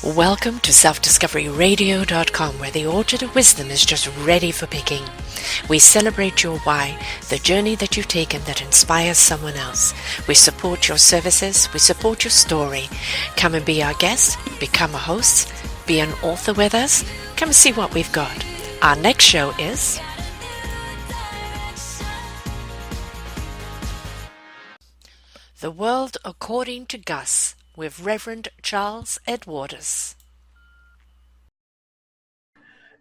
Welcome to selfdiscoveryradio.com, where the orchard of wisdom is just ready for picking. We celebrate your why, the journey that you've taken that inspires someone else. We support your services, we support your story. Come and be our guest, become a host, be an author with us. Come and see what we've got. Our next show is The World According to GUS with Reverend Charles Edwardus.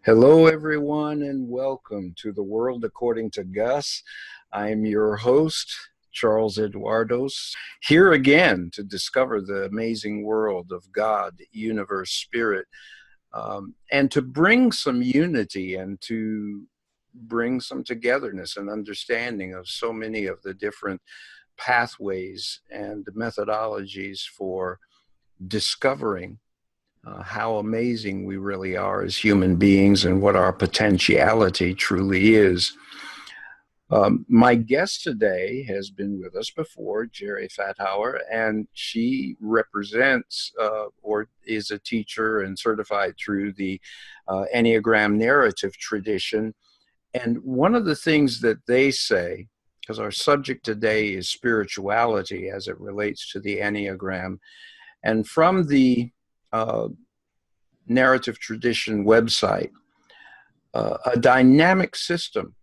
Hello, everyone, and welcome to The World According to GUS. I'm your host, Charles Edwardos, here again to discover the amazing world of God, universe, spirit, and to bring some unity and to bring some togetherness and understanding of so many of the different pathways and methodologies for discovering how amazing we really are as human beings and what our potentiality truly is. My guest today has been with us before, Jerry Fathauer, and she represents or is a teacher and certified through the Enneagram narrative tradition. And one of the things that they say, because our subject today is spirituality as it relates to the Enneagram, and from the narrative tradition website, a dynamic system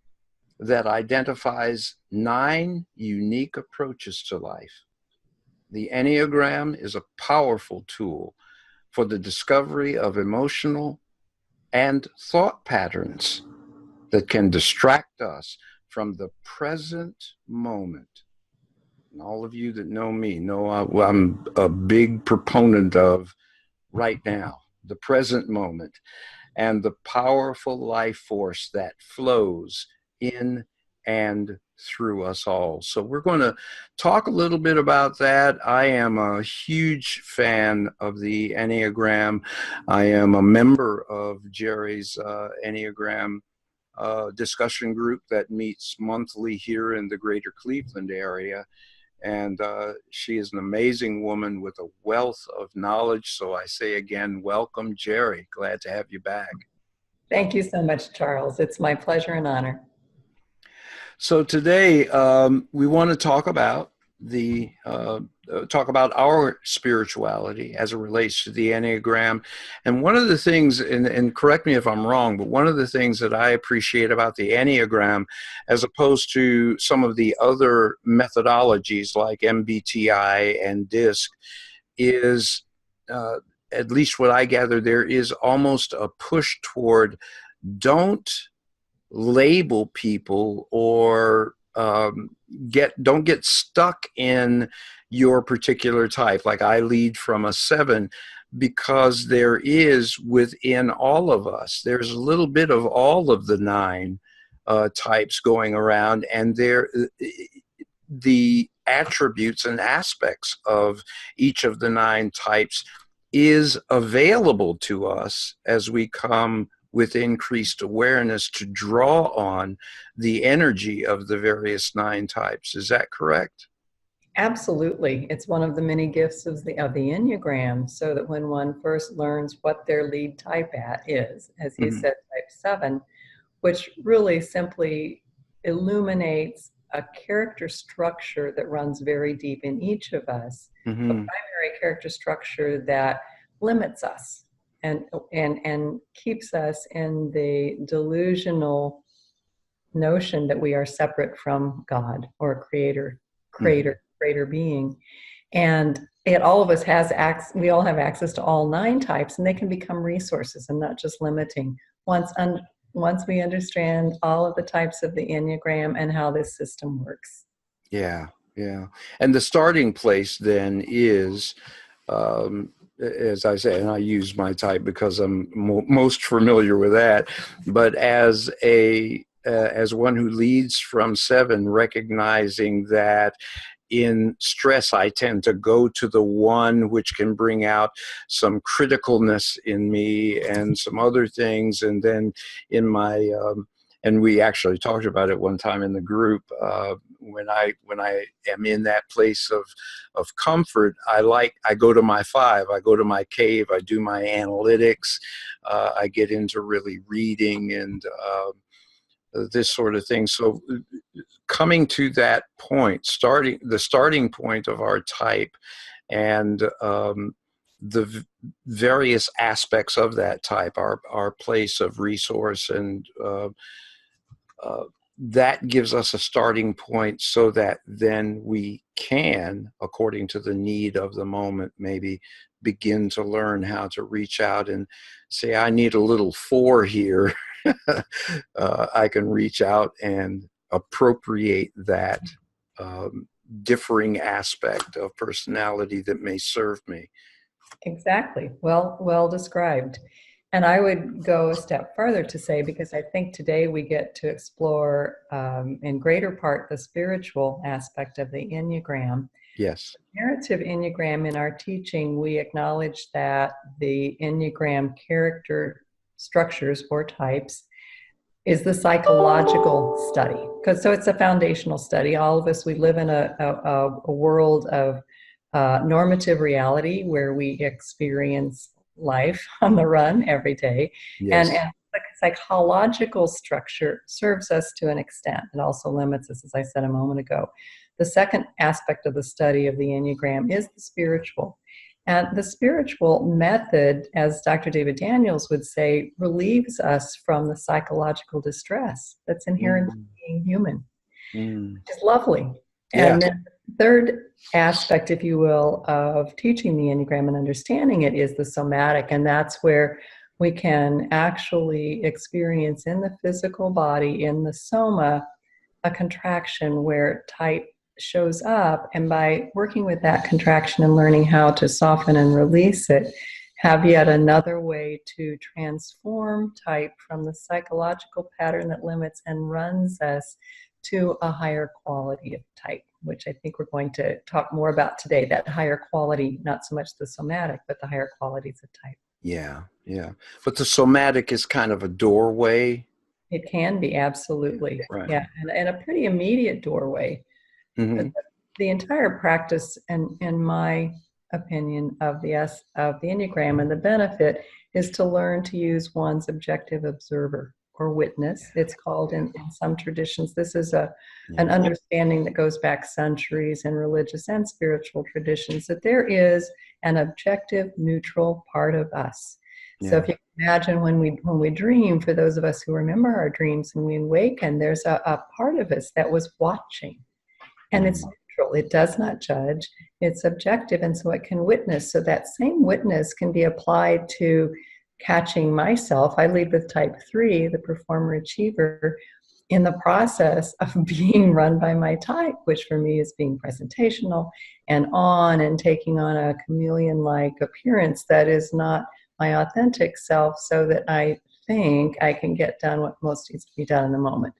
that identifies 9 unique approaches to life. The Enneagram is a powerful tool for the discovery of emotional and thought patterns that can distract us from the present moment. And all of you that know me know I'm a big proponent of right now, the present moment, and the powerful life force that flows in and through us all. So we're going to talk a little bit about that. I am a huge fan of the Enneagram. I am a member of Jerry's Enneagram discussion group that meets monthly here in the greater Cleveland area. And she is an amazing woman with a wealth of knowledge. So I say again, welcome, Jerry. Glad to have you back. Thank you so much, Charles. It's my pleasure and honor. So today we want to talk about our spirituality as it relates to the Enneagram. And one of the things, and correct me if I'm wrong, but one of the things that I appreciate about the Enneagram, as opposed to some of the other methodologies like MBTI and DISC, is, at least what I gather, there is almost a push toward don't label people or don't get stuck in your particular type. Like I lead from a 7 because there is within all of us, there's a little bit of all of the 9 types going around, and the attributes and aspects of each of the 9 types is available to us as we come with increased awareness to draw on the energy of the various 9 types. Is that correct? Absolutely. It's one of the many gifts of the Enneagram, so that when one first learns what their lead type is, as he said, type 7, which really simply illuminates a character structure that runs very deep in each of us, a primary character structure that limits us and keeps us in the delusional notion that we are separate from God or a creator being. And all of us we all have access to all 9 types, and they can become resources and not just limiting once we understand all of the types of the Enneagram and how this system works. Yeah. And the starting place then is, as I say, and I use my type because I'm most familiar with that, but as one who leads from 7, recognizing that in stress, I tend to go to the 1, which can bring out some criticalness in me and some other things. And then in my, and we actually talked about it one time in the group, when I am in that place of comfort, I go to my 5, I go to my cave, I do my analytics, I get into really reading and this sort of thing. So coming to that point, the starting point of our type, and various aspects of that type, our place of resource, and that gives us a starting point, so that then we can, according to the need of the moment, maybe begin to learn how to reach out and say, I need a little 4 here. I can reach out and appropriate that differing aspect of personality that may serve me. Exactly. Well described. And I would go a step further to say, because I think today we get to explore in greater part the spiritual aspect of the Enneagram. Yes. Narrative Enneagram, in our teaching, we acknowledge that the Enneagram character structures or types is the psychological study. So it's a foundational study. All of us, we live in a world of normative reality where we experience life on the run every day. Yes. And the psychological structure serves us to an extent. It also limits us, as I said a moment ago. The second aspect of the study of the Enneagram is the spiritual. And the spiritual method, as Dr. David Daniels would say, relieves us from the psychological distress that's inherent in being human, which is lovely. Yeah. And then the third aspect, if you will, of teaching the Enneagram and understanding it is the somatic. And that's where we can actually experience in the physical body, in the soma, a contraction where type shows up, and by working with that contraction and learning how to soften and release it, have yet another way to transform type from the psychological pattern that limits and runs us to a higher quality of type, which I think we're going to talk more about today, that higher quality, not so much the somatic, but the higher qualities of type. Yeah. But the somatic is kind of a doorway. It can be, absolutely. Right. Yeah, and a pretty immediate doorway. Mm-hmm. The entire practice, and in my opinion, of the Enneagram and the benefit is to learn to use one's objective observer or witness. It's called in some traditions. This is an understanding that goes back centuries in religious and spiritual traditions, that there is an objective, neutral part of us. Yeah. So if you imagine when we dream, for those of us who remember our dreams and we awaken, there's a part of us that was watching. And it's neutral. It does not judge. It's objective, and so it can witness. So that same witness can be applied to catching myself. I lead with type 3, the performer achiever, in the process of being run by my type, which for me is being presentational and taking on a chameleon-like appearance that is not my authentic self, so that I think I can get done what most needs to be done in the moment.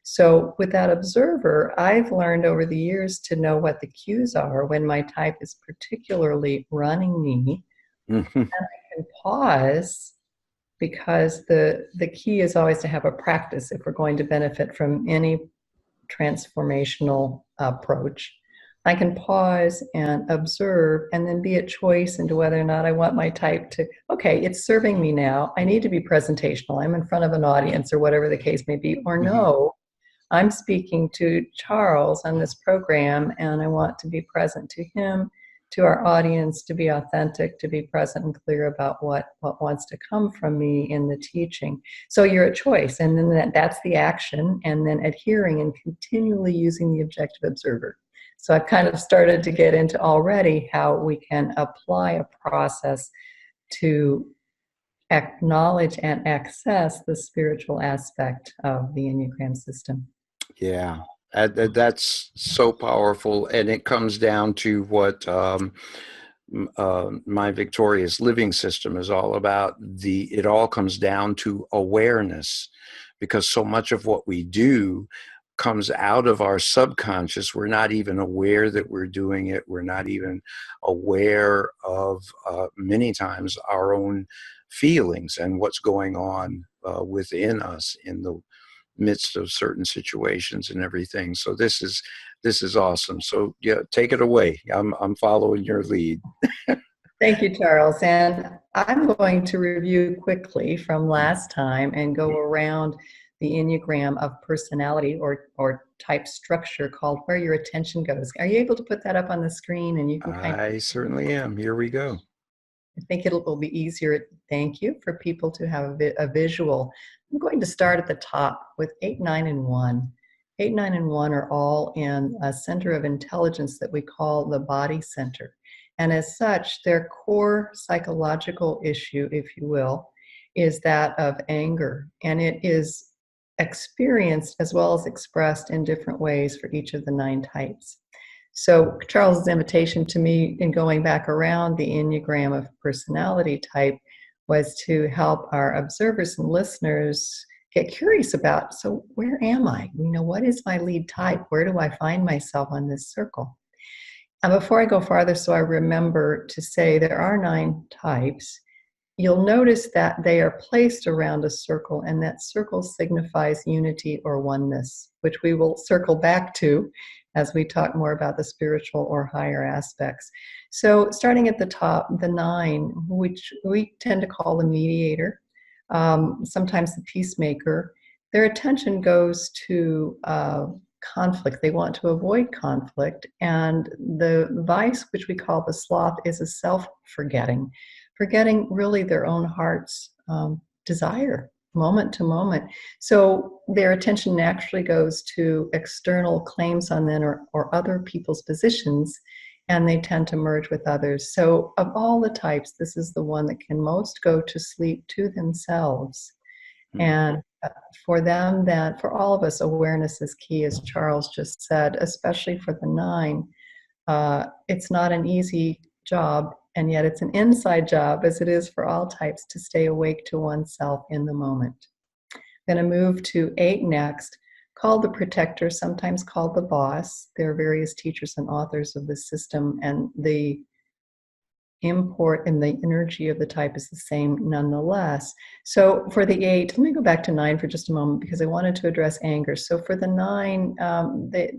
So with that observer, I've learned over the years to know what the cues are when my type is particularly running me. Mm-hmm. And I can pause, because the key is always to have a practice if we're going to benefit from any transformational approach. I can pause and observe and then be at choice into whether or not I want my type to, okay, it's serving me now. I need to be presentational. I'm in front of an audience or whatever the case may be. Or no, I'm speaking to Charles on this program and I want to be present to him, to our audience, to be authentic, to be present and clear about what wants to come from me in the teaching. So you're at choice, and then that's the action, and then adhering and continually using the objective observer. So I've kind of started to get into already how we can apply a process to acknowledge and access the spiritual aspect of the Enneagram system. Yeah, that's so powerful, and it comes down to what my victorious living system is all about. It all comes down to awareness, because so much of what we do comes out of our subconscious. We're not even aware that we're doing it. We're not even aware of many times our own feelings and what's going on within us in midst of certain situations and everything. So this is awesome. So yeah, take it away. I'm following your lead. Thank you, Charles. And I'm going to review quickly from last time and go around the Enneagram of personality or type structure called Where Your Attention Goes. Are you able to put that up on the screen? And you can I certainly am. Here we go. I think it will be easier, thank you, for people to have a visual. I'm going to start at the top with 8, 9, and 1. 8, 9, and 1 are all in a center of intelligence that we call the body center. And as such, their core psychological issue, if you will, is that of anger. And it is experienced as well as expressed in different ways for each of the 9 types. So Charles's invitation to me in going back around the Enneagram of personality type was to help our observers and listeners get curious about, so where am I? What is my lead type? Where do I find myself on this circle? And before I go farther, so I remember to say there are 9 types. You'll notice that they are placed around a circle, and that circle signifies unity or oneness, which we will circle back to as we talk more about the spiritual or higher aspects. So starting at the top, the 9, which we tend to call the mediator, sometimes the peacemaker, their attention goes to conflict. They want to avoid conflict. And the vice, which we call the sloth, is a self-forgetting, forgetting really their own heart's desire, moment to moment. So their attention naturally goes to external claims on them or other people's positions, and they tend to merge with others. So of all the types, this is the one that can most go to sleep to themselves. Mm-hmm. And for them, that for all of us, awareness is key, as Charles just said, especially for the 9. It's not an easy job, and yet it's an inside job, as it is for all types, to stay awake to oneself in the moment. I'm going to move to 8 next, called the protector, sometimes called the boss. There are various teachers and authors of the system, and the import and the energy of the type is the same nonetheless. So for the 8, let me go back to 9 for just a moment because I wanted to address anger. So for the 9,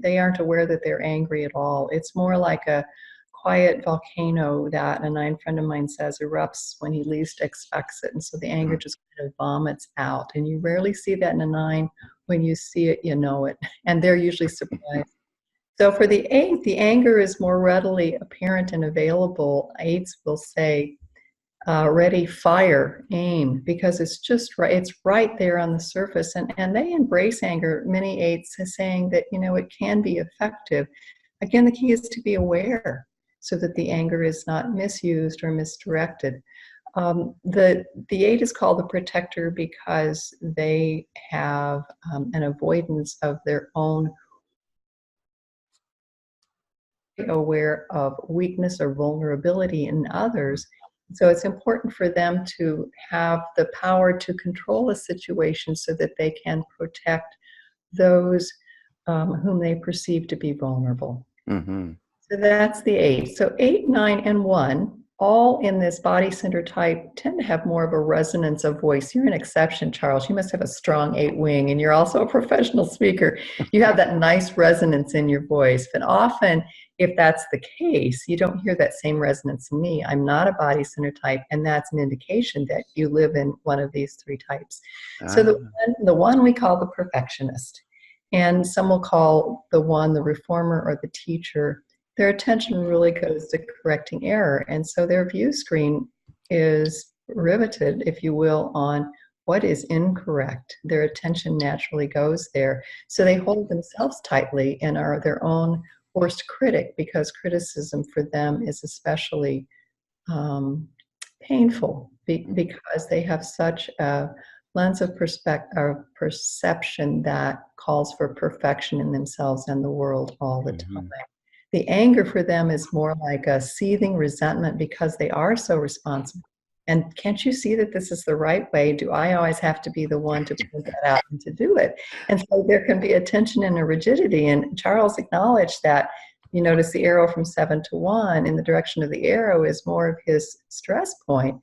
they aren't aware that they're angry at all. It's more like a quiet volcano that a 9 friend of mine says erupts when he least expects it. And so the anger just kind of vomits out. And you rarely see that in a 9. When you see it, you know it. And they're usually surprised. So for the 8, the anger is more readily apparent and available. 8s will say, ready, fire, aim, because it's just right. It's right there on the surface. And they embrace anger. Many 8s are saying that, it can be effective. Again, the key is to be aware so that the anger is not misused or misdirected. The 8 is called the protector because they have an avoidance of their own, aware of weakness or vulnerability in others. So it's important for them to have the power to control a situation so that they can protect those whom they perceive to be vulnerable. Mm-hmm. So that's the 8. So 8, 9, and 1, all in this body center type, tend to have more of a resonance of voice. You're an exception, Charles. You must have a strong 8 wing, and you're also a professional speaker. You have that nice resonance in your voice. But often, if that's the case, you don't hear that same resonance in me. I'm not a body center type, and that's an indication that you live in one of these 3 types. So the one we call the perfectionist, and some will call the 1 the reformer or the teacher. Their attention really goes to correcting error, and so their view screen is riveted, if you will, on what is incorrect. Their attention naturally goes there. So they hold themselves tightly and are their own worst critic, because criticism for them is especially painful because they have such a lens of perception that calls for perfection in themselves and the world all the time. The anger for them is more like a seething resentment because they are so responsible. And can't you see that this is the right way? Do I always have to be the one to point that out and to do it? And so there can be a tension and a rigidity. And Charles acknowledged that. You notice the arrow from 7 to 1 in the direction of the arrow is more of his stress point.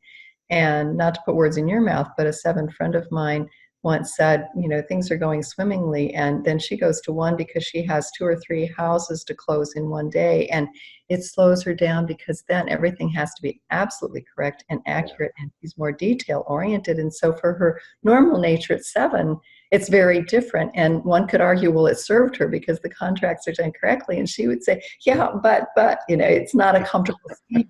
And not to put words in your mouth, but a 7 friend of mine once said, things are going swimmingly, and then she goes to 1 because she has 2 or 3 houses to close in one day, and it slows her down because then everything has to be absolutely correct and accurate, and she's more detail oriented. And so for her normal nature at 7, it's very different. And one could argue, well, it served her because the contracts are done correctly, and she would say, yeah, but it's not a comfortable speed.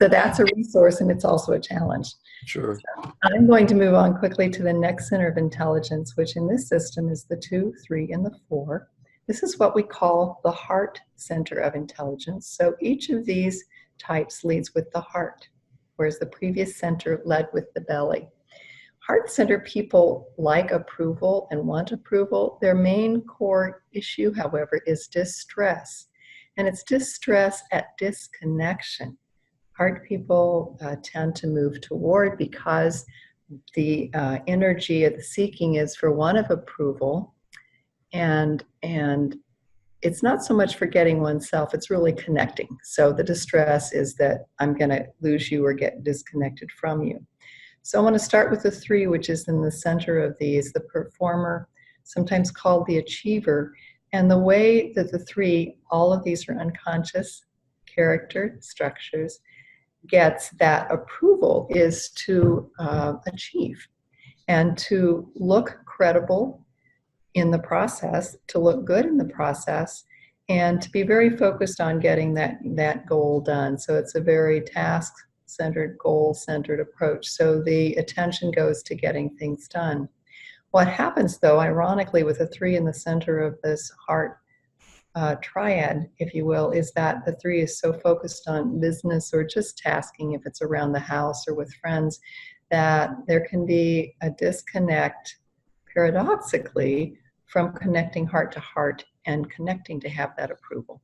So that's a resource, and it's also a challenge. Sure. So I'm going to move on quickly to the next center of intelligence, which in this system is the 2, 3, and the 4. This is what we call the heart center of intelligence. So each of these types leads with the heart, whereas the previous center led with the belly. Heart center people like approval and want approval. Their main core issue, however, is distress. And it's distress at disconnection. Heart people tend to move toward, because the energy of the seeking is for one of approval, and it's not so much for getting oneself, it's really connecting. So the distress is that I'm going to lose you or get disconnected from you. So I want to start with the 3, which is in the center of these, the performer, sometimes called the achiever. And the way that the 3, all of these are unconscious character structures, gets that approval is to achieve and to look credible in the process, to look good in the process, and to be very focused on getting that goal done. So it's a very task-centered, goal-centered approach. So the attention goes to getting things done. What happens, though, ironically, with a 3 in the center of this heart triad, if you will, is that the 3 is so focused on business or just tasking, if it's around the house or with friends, that there can be a disconnect, paradoxically, from connecting heart to heart and connecting to have that approval.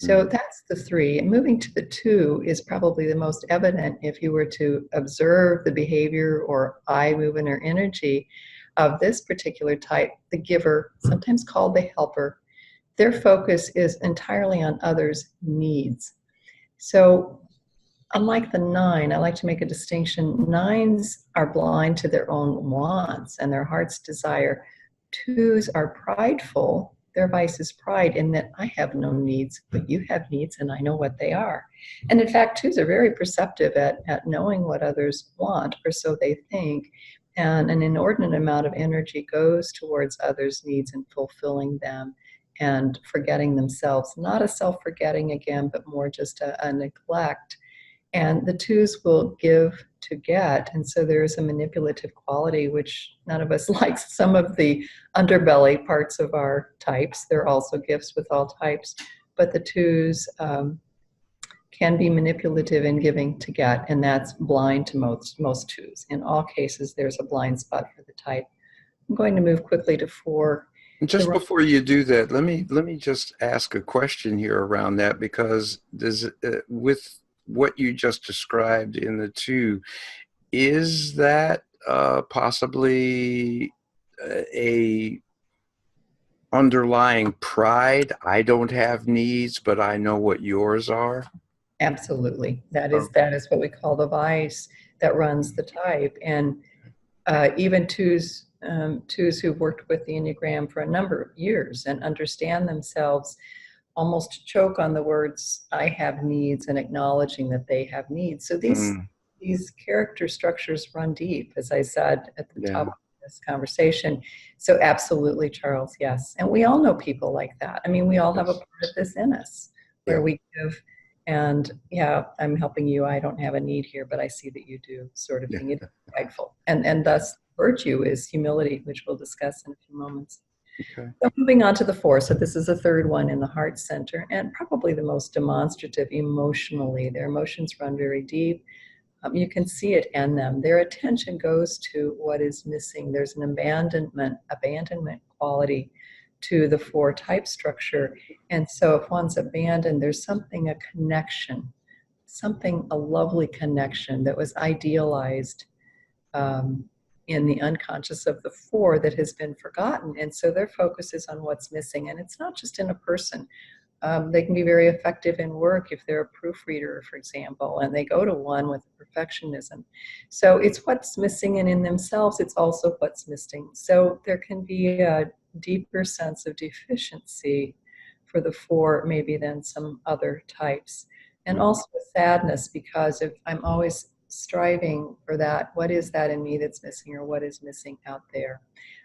So that's the 3. And moving to the 2 is probably the most evident if you were to observe the behavior or eye movement or energy of this particular type, the giver, sometimes called the helper. Their focus is entirely on others' needs. So unlike the 9, I like to make a distinction. 9s are blind to their own wants and their heart's desire. 2s are prideful. Their vice is pride in that I have no needs, but you have needs and I know what they are. And in fact, 2s are very perceptive at knowing what others want, or so they think. And an inordinate amount of energy goes towards others' needs and fulfilling them, and forgetting themselves. Not a self-forgetting again, but more just a neglect. And the 2s will give to get, and so there's a manipulative quality, which none of us likes. Some of the underbelly parts of our types, there are also gifts with all types, but the 2s can be manipulative in giving to get, and that's blind to most 2s. In all cases, there's a blind spot for the type. I'm going to move quickly to 4. Just before you do that, let me just ask a question here around that, because with what you just described in the 2, is that possibly a underlying pride? I don't have needs, but I know what yours are. Absolutely, that is what we call the vice that runs the type, and even 2s who've worked with the Enneagram for a number of years and understand themselves almost choke on the words, I have needs, and acknowledging that they have needs. So these character structures run deep, as I said at the top of this conversation. So absolutely, Charles, yes. And we all know people like that. I mean, we all have a part of this in us where we give, and I'm helping you, I don't have a need here, but I see that you do, sort of thing. It's prideful. And thus virtue is humility, which we'll discuss in a few moments. Okay. So moving on to the 4. So this is the 3rd one in the heart center, and probably the most demonstrative emotionally. Their emotions run very deep. You can see it in them. Their attention goes to what is missing. There's an abandonment quality to the 4 type structure. And so if one's abandoned, there's something, a connection, a lovely connection that was idealized in the unconscious of the 4 that has been forgotten. And so their focus is on what's missing. And it's not just in a person. They can be very effective in work if they're a proofreader, for example, and they go to 1 with perfectionism. So it's what's missing, and in themselves, it's also what's missing. So there can be a deeper sense of deficiency for the 4 maybe than some other types. And also sadness, because if I'm always striving for that, what is that in me that's missing, or what is missing out there?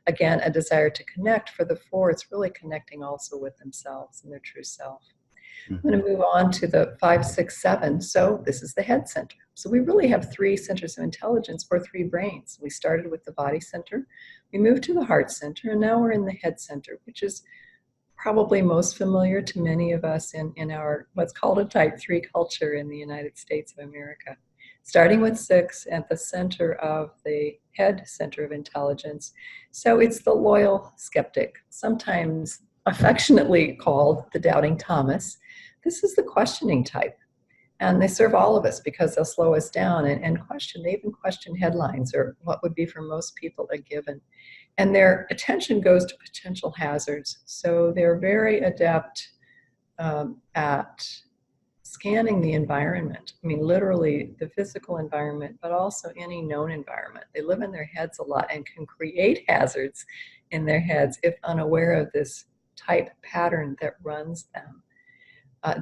Again, a desire to connect. For the 4, it's really connecting also with themselves and their true self. I'm going to move on to the 5, 6, 7. So this is the head center. So we really have 3 centers of intelligence, or 3 brains. We started with the body center, we moved to the heart center, and now we're in the head center, which is probably most familiar to many of us in our what's called a type 3 culture in the United States of America. Starting with 6 at the center of the head center of intelligence. So it's the loyal skeptic, sometimes affectionately called the doubting Thomas. This is the questioning type. And they serve all of us because they'll slow us down and question. They even question headlines, or what would be for most people a given. And their attention goes to potential hazards. So they're very adept at scanning the environment. I mean, literally the physical environment, but also any known environment. They live in their heads a lot and can create hazards in their heads if unaware of this type pattern that runs them.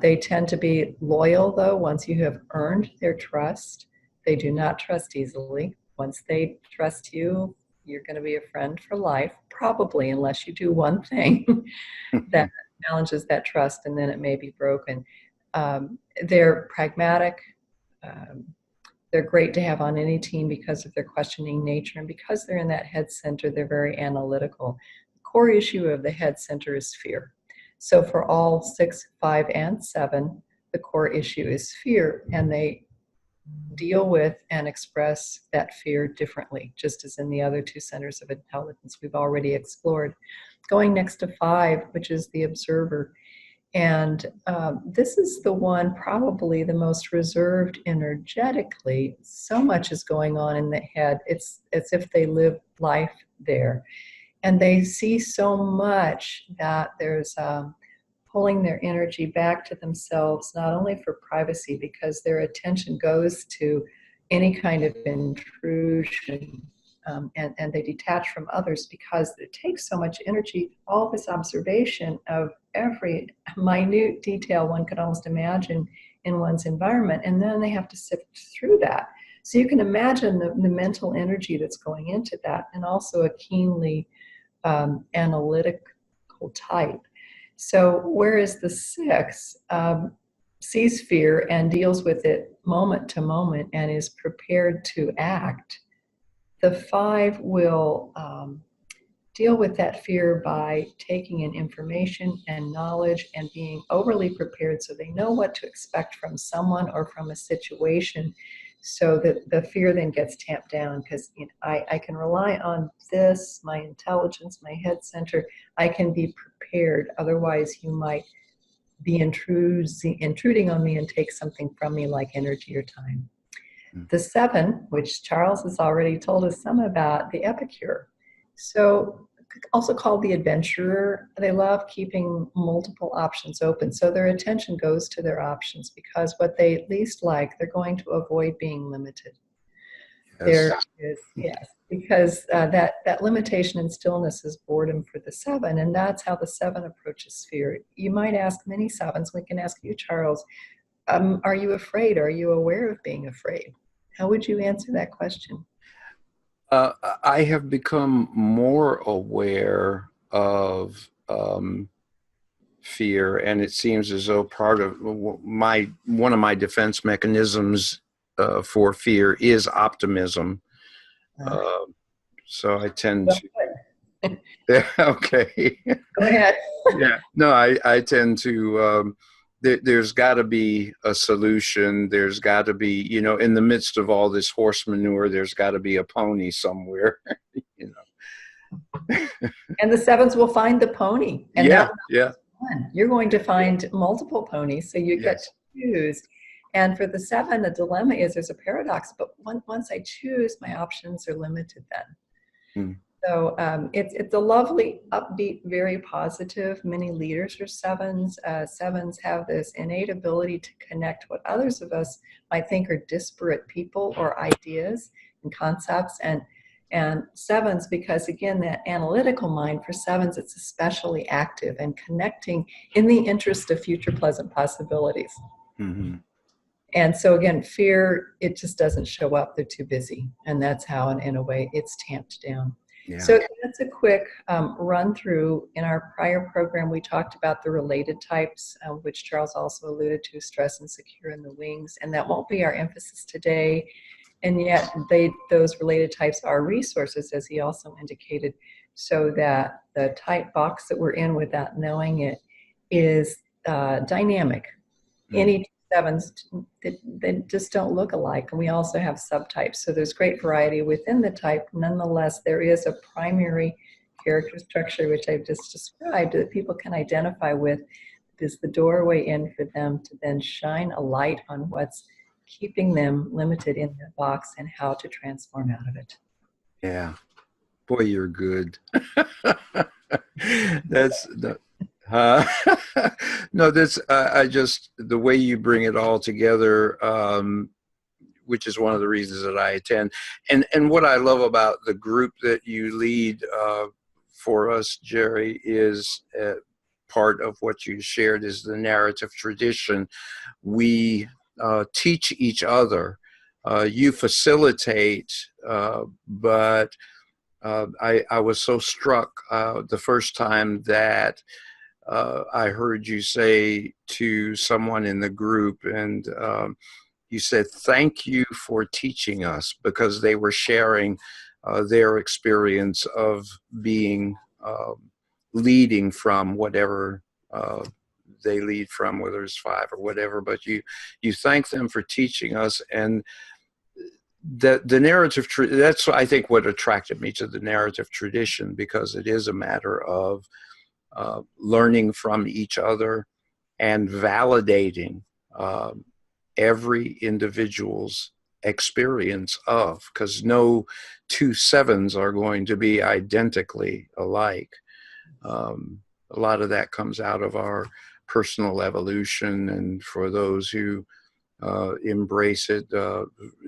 They tend to be loyal, though, once you have earned their trust. They do not trust easily. Once they trust you, you're going to be a friend for life, probably, unless you do one thing that challenges that trust, and then it may be broken. They're pragmatic. They're great to have on any team because of their questioning nature, and because they're in that head center, they're very analytical. The core issue of the head center is fear. So for all 6, 5, and 7, the core issue is fear, and they deal with and express that fear differently, just as in the other 2 centers of intelligence we've already explored. Going next to 5, which is the observer. And this is the one probably the most reserved energetically. So much is going on in the head. It's as if they live life there. And they see so much that there's pulling their energy back to themselves, not only for privacy, because their attention goes to any kind of intrusion, and they detach from others because it takes so much energy, all this observation of every minute detail one could almost imagine in one's environment, and then they have to sift through that. So you can imagine the mental energy that's going into that, and also a keenly analytical type. So whereas the 6 sees fear and deals with it moment to moment and is prepared to act, the 5 will deal with that fear by taking in information and knowledge and being overly prepared so they know what to expect from someone or from a situation, so that the fear then gets tamped down, because I can rely on this, my intelligence, my head center. I can be prepared. Otherwise, you might be intruding on me and take something from me, like energy or time. The 7, which Charles has already told us some about, the epicure. So also called the adventurer. They love keeping multiple options open. So their attention goes to their options, because what they least like, they're going to avoid being limited. Yes. Because that limitation and stillness is boredom for the 7, and that's how the 7 approaches fear. You might ask many 7s, we can ask you, Charles, are you afraid? Are you aware of being afraid? How would you answer that question? I have become more aware of fear, and it seems as though part of one of my defense mechanisms for fear is optimism. So I tend to. Yeah, okay. Go ahead. Yeah. No, I tend to. There's got to be a solution. There's got to be, in the midst of all this horse manure, there's got to be a pony somewhere, And the 7s will find the pony. And yeah. Fun. You're going to find multiple ponies, so you get to choose. And for the 7, the dilemma is there's a paradox, but once I choose, my options are limited then. So it's a lovely, upbeat, very positive. Many leaders are sevens. Sevens have this innate ability to connect what others of us might think are disparate people or ideas and concepts. And sevens, because again, that analytical mind for sevens, it's especially active and connecting in the interest of future pleasant possibilities. Mm-hmm. And so again, fear, it just doesn't show up. They're too busy. And that's how, in a way, it's tamped down. Yeah. So that's a quick run through. In our prior program, we talked about the related types, which Charles also alluded to, stress, insecure, and the wings. And that won't be our emphasis today. And yet those related types are resources, as he also indicated, so that the type box that we're in without knowing it is dynamic. Any sevens, they just don't look alike. And we also have subtypes. So there's great variety within the type. Nonetheless, there is a primary character structure, which I've just described, that people can identify with. Is the doorway in for them to then shine a light on what's keeping them limited in their box and how to transform out of it. Yeah. Boy, you're good. That's the... no, that's I just, the way you bring it all together, which is one of the reasons that I attend, and what I love about the group that you lead for us, Jerry, is part of what you shared is the narrative tradition. We teach each other. You facilitate, but I was so struck the first time that I heard you say to someone in the group, and you said, thank you for teaching us, because they were sharing their experience of being leading from whatever they lead from, whether it's 5 or whatever, but you thank them for teaching us. And the narrative, that's, I think, what attracted me to the narrative tradition, because it is a matter of learning from each other and validating every individual's experience of, because no 2 sevens are going to be identically alike. A lot of that comes out of our personal evolution, and for those who embrace it,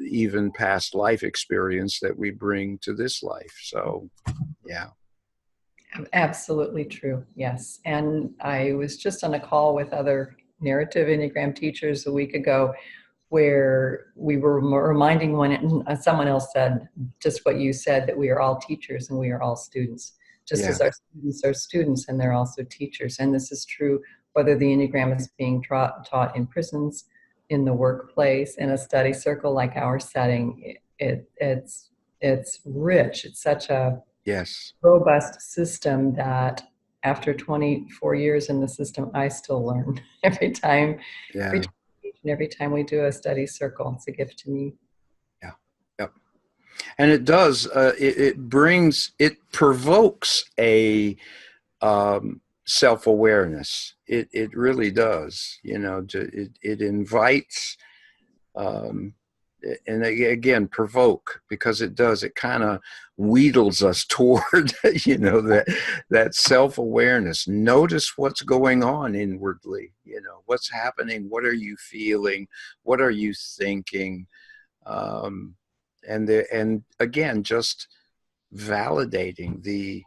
even past life experience that we bring to this life. So, yeah. Absolutely true. Yes. And I was just on a call with other narrative Enneagram teachers a week ago, where we were reminding someone else said just what you said, that we are all teachers and we are all students, just as our students are students and they're also teachers. And this is true whether the Enneagram is being taught in prisons, in the workplace, in a study circle like our setting. It's rich. It's such a robust system that after 24 years in the system, I still learn every time. Every time we do a study circle. It's a gift to me. Yeah. Yep. And it does, it provokes a self-awareness. It really does, it invites, and again, provoke, because it kind of wheedles us toward, that self-awareness. Notice what's going on inwardly, what's happening, what are you feeling, what are you thinking, and again, just validating the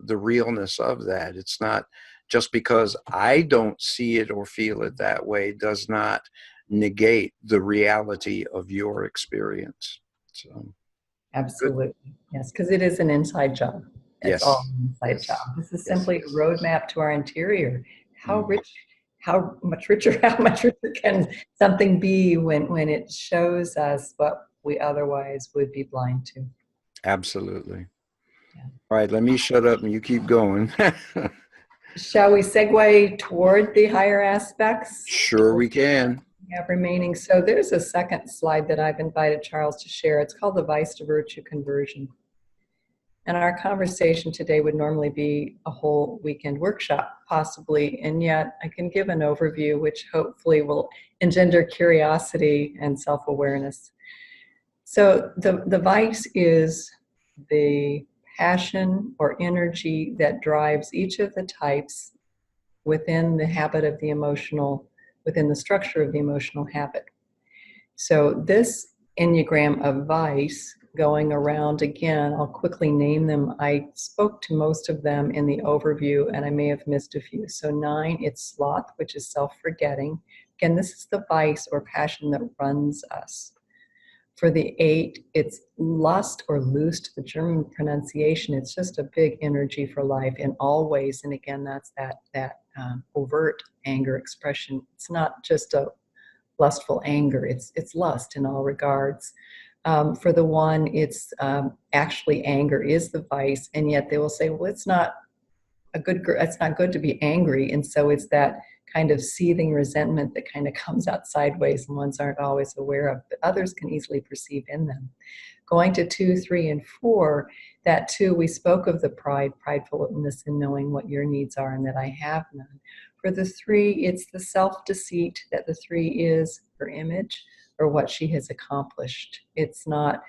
realness of that. It's not just because I don't see it or feel it that way does not negate the reality of your experience. So, absolutely. Good. Yes, because it is an inside job. It's all an inside job. This is simply a roadmap to our interior. How much richer can something be when it shows us what we otherwise would be blind to? Absolutely. Yeah. All right, let me shut up and you keep going. Shall we segue toward the higher aspects? Sure, we can. Have remaining. So there's a second slide that I've invited Charles to share. It's called the Vice to Virtue Conversion. And our conversation today would normally be a whole weekend workshop, possibly, and yet I can give an overview which hopefully will engender curiosity and self-awareness. So the vice is the passion or energy that drives each of the types within the habit of the emotional, within the structure of the emotional habit. So this Enneagram of Vice, going around again, I'll quickly name them. I spoke to most of them in the overview, and I may have missed a few. So 9, it's sloth, which is self-forgetting. Again, this is the vice or passion that runs us. For the 8, it's lust or lust, the German pronunciation. It's just a big energy for life in all ways. And again, that's that overt anger expression. It's not just a lustful anger. It's lust in all regards. For the 1, it's actually anger is the vice, and yet they will say, well, it's not it's not good to be angry, and so it's that kind of seething resentment that kind of comes out sideways and ones aren't always aware of, but others can easily perceive in them. Going to 2, 3, and 4, that 2, we spoke of the pridefulness in knowing what your needs are and that I have none. For the 3, it's the self-deceit that the 3 is her image or what she has accomplished. It's not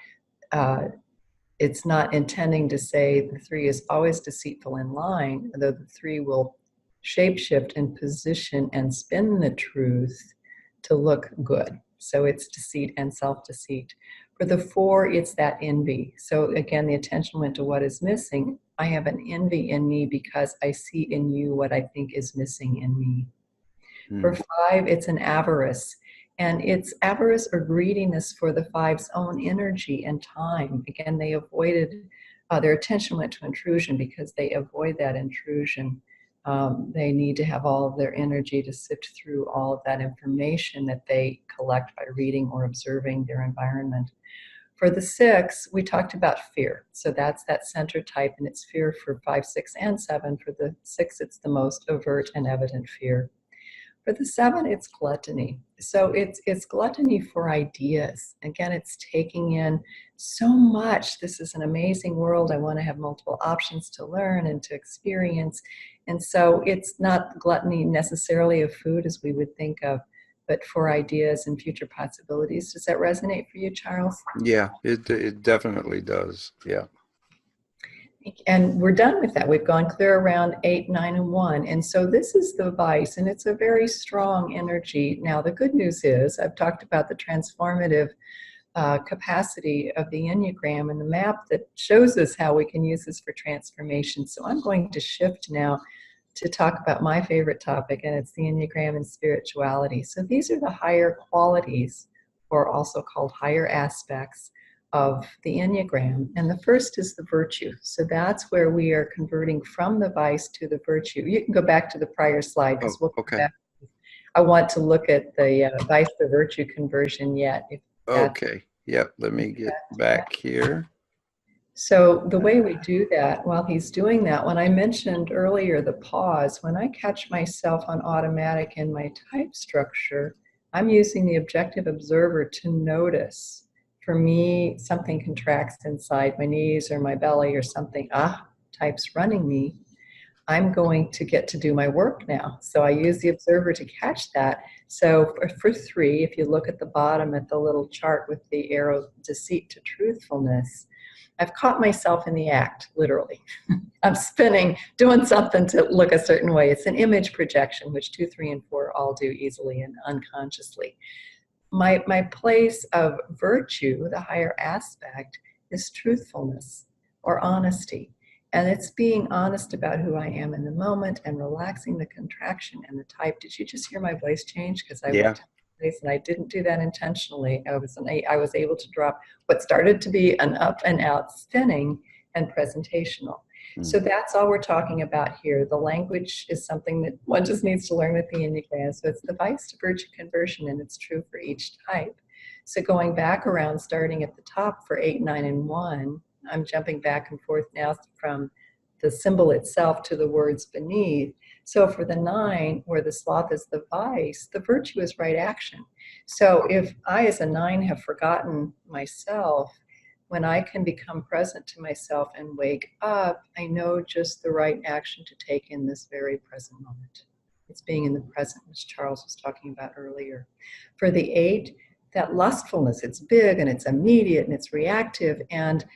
intending to say the 3 is always deceitful and lying, though the 3 will shapeshift and position and spin the truth to look good. So it's deceit and self-deceit. For the 4, it's that envy. So again, the attention went to what is missing. I have an envy in me because I see in you what I think is missing in me. For 5, it's an avarice. And it's avarice or greediness for the 5's own energy and time. Again, they avoided, their attention went to intrusion because they avoid that intrusion. They need to have all of their energy to sift through all of that information that they collect by reading or observing their environment. For the 6, we talked about fear. So that's that center type, and it's fear for 5, 6, and 7. For the 6, it's the most overt and evident fear. For the 7, it's gluttony. So it's gluttony for ideas. Again, it's taking in so much. This is an amazing world. I want to have multiple options to learn and to experience. And so it's not gluttony necessarily of food as we would think of, but for ideas and future possibilities. Does that resonate for you, Charles? Yeah, it definitely does. Yeah. And we're done with that. We've gone clear around 8, 9, and 1. And so this is the vice, and it's a very strong energy. Now, the good news is I've talked about the transformative capacity of the Enneagram and the map that shows us how we can use this for transformation. So I'm going to shift now to talk about my favorite topic, and it's the Enneagram and Spirituality. So these are the higher qualities, or also called higher aspects, of the Enneagram. And the first is the virtue. So that's where we are converting from the vice to the virtue. You can go back to the prior slide because we'll come back. I want to look at the vice to virtue conversion yet. Okay. Yep. Let me get back here. So the way we do that, while he's doing that, when I mentioned earlier the pause, when I catch myself on automatic in my type structure, I'm using the objective observer to notice. For me, something contracts inside my knees or my belly or something, type's running me. I'm going to get to do my work now. So I use the observer to catch that. So for 3, if you look at the bottom at the little chart with the arrow deceit to truthfulness, I've caught myself in the act, literally. I'm spinning, doing something to look a certain way. It's an image projection, which 2, 3, and 4 all do easily and unconsciously. My place of virtue, the higher aspect, is truthfulness or honesty. And it's being honest about who I am in the moment and relaxing the contraction and the type. Did you just hear my voice change? Because I went to a place and I didn't do that intentionally. I was able to drop what started to be an up and out spinning and presentational. So that's all we're talking about here. The language is something that one just needs to learn with the Enneagram. So it's the vice to virtue conversion, and it's true for each type. So going back around, starting at the top for 8, 9, and 1, I'm jumping back and forth now from the symbol itself to the words beneath. So for the 9, where the sloth is the vice, the virtue is right action. So if I as a 9 have forgotten myself, when I can become present to myself and wake up, I know just the right action to take in this very present moment. It's being in the present, which Charles was talking about earlier. For the 8, that lustfulness, it's big and it's immediate and it's reactive, and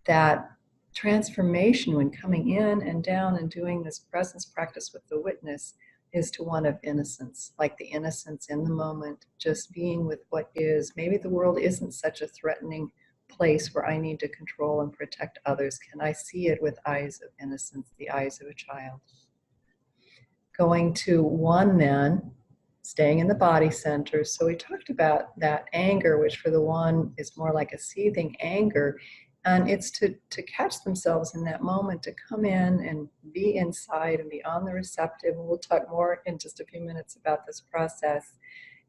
that transformation when coming in and down and doing this presence practice with the witness is to one of innocence, like the innocence in the moment, just being with what is. Maybe the world isn't such a threatening place where I need to control and protect others. Can I see it with eyes of innocence, the eyes of a child? Going to one then, staying in the body center. So we talked about that anger, which for the one is more like a seething anger. And it's to catch themselves in that moment, to come in and be inside and be on the receptive. And we'll talk more in just a few minutes about this process.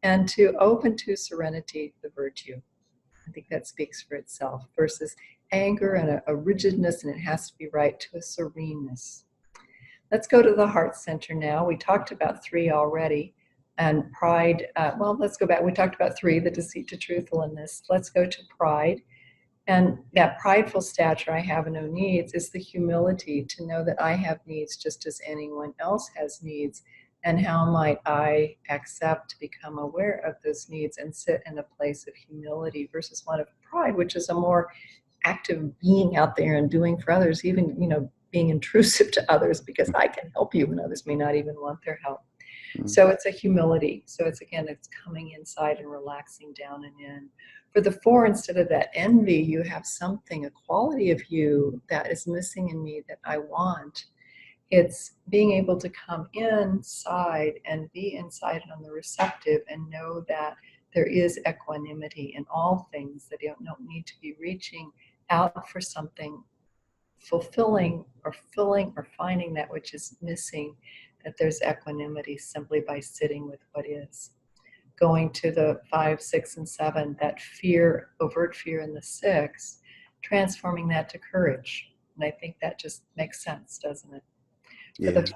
And to open to serenity, the virtue. I think that speaks for itself, versus anger and a rigidness, and it has to be right, to a sereneness. Let's go to the heart center now. We talked about 3 already. And pride, let's go back. We talked about 3, the deceit to truthfulness. Let's go to pride. And that prideful stature, I have no needs, is the humility to know that I have needs just as anyone else has needs. And how might I accept, become aware of those needs and sit in a place of humility versus one of pride, which is a more active being out there and doing for others, even, being intrusive to others because I can help you when others may not even want their help. So it's a humility. So it's coming inside and relaxing down and in. For the 4, instead of that envy, you have something, a quality of you that is missing in me that I want. It's being able to come inside and be inside on the receptive and know that there is equanimity in all things, that you don't need to be reaching out for something fulfilling or filling or finding that which is missing, that there's equanimity simply by sitting with what is. Going to the 5, 6, and 7, that fear, overt fear in the 6, transforming that to courage. And I think that just makes sense, doesn't it? Yeah. For the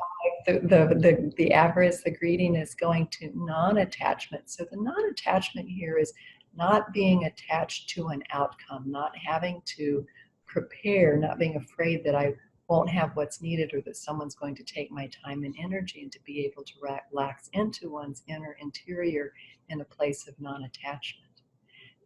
5, the avarice, the greediness, going to non-attachment. So the non-attachment here is not being attached to an outcome, not having to prepare, not being afraid that I won't have what's needed or that someone's going to take my time and energy, and to be able to relax into one's interior in a place of non-attachment.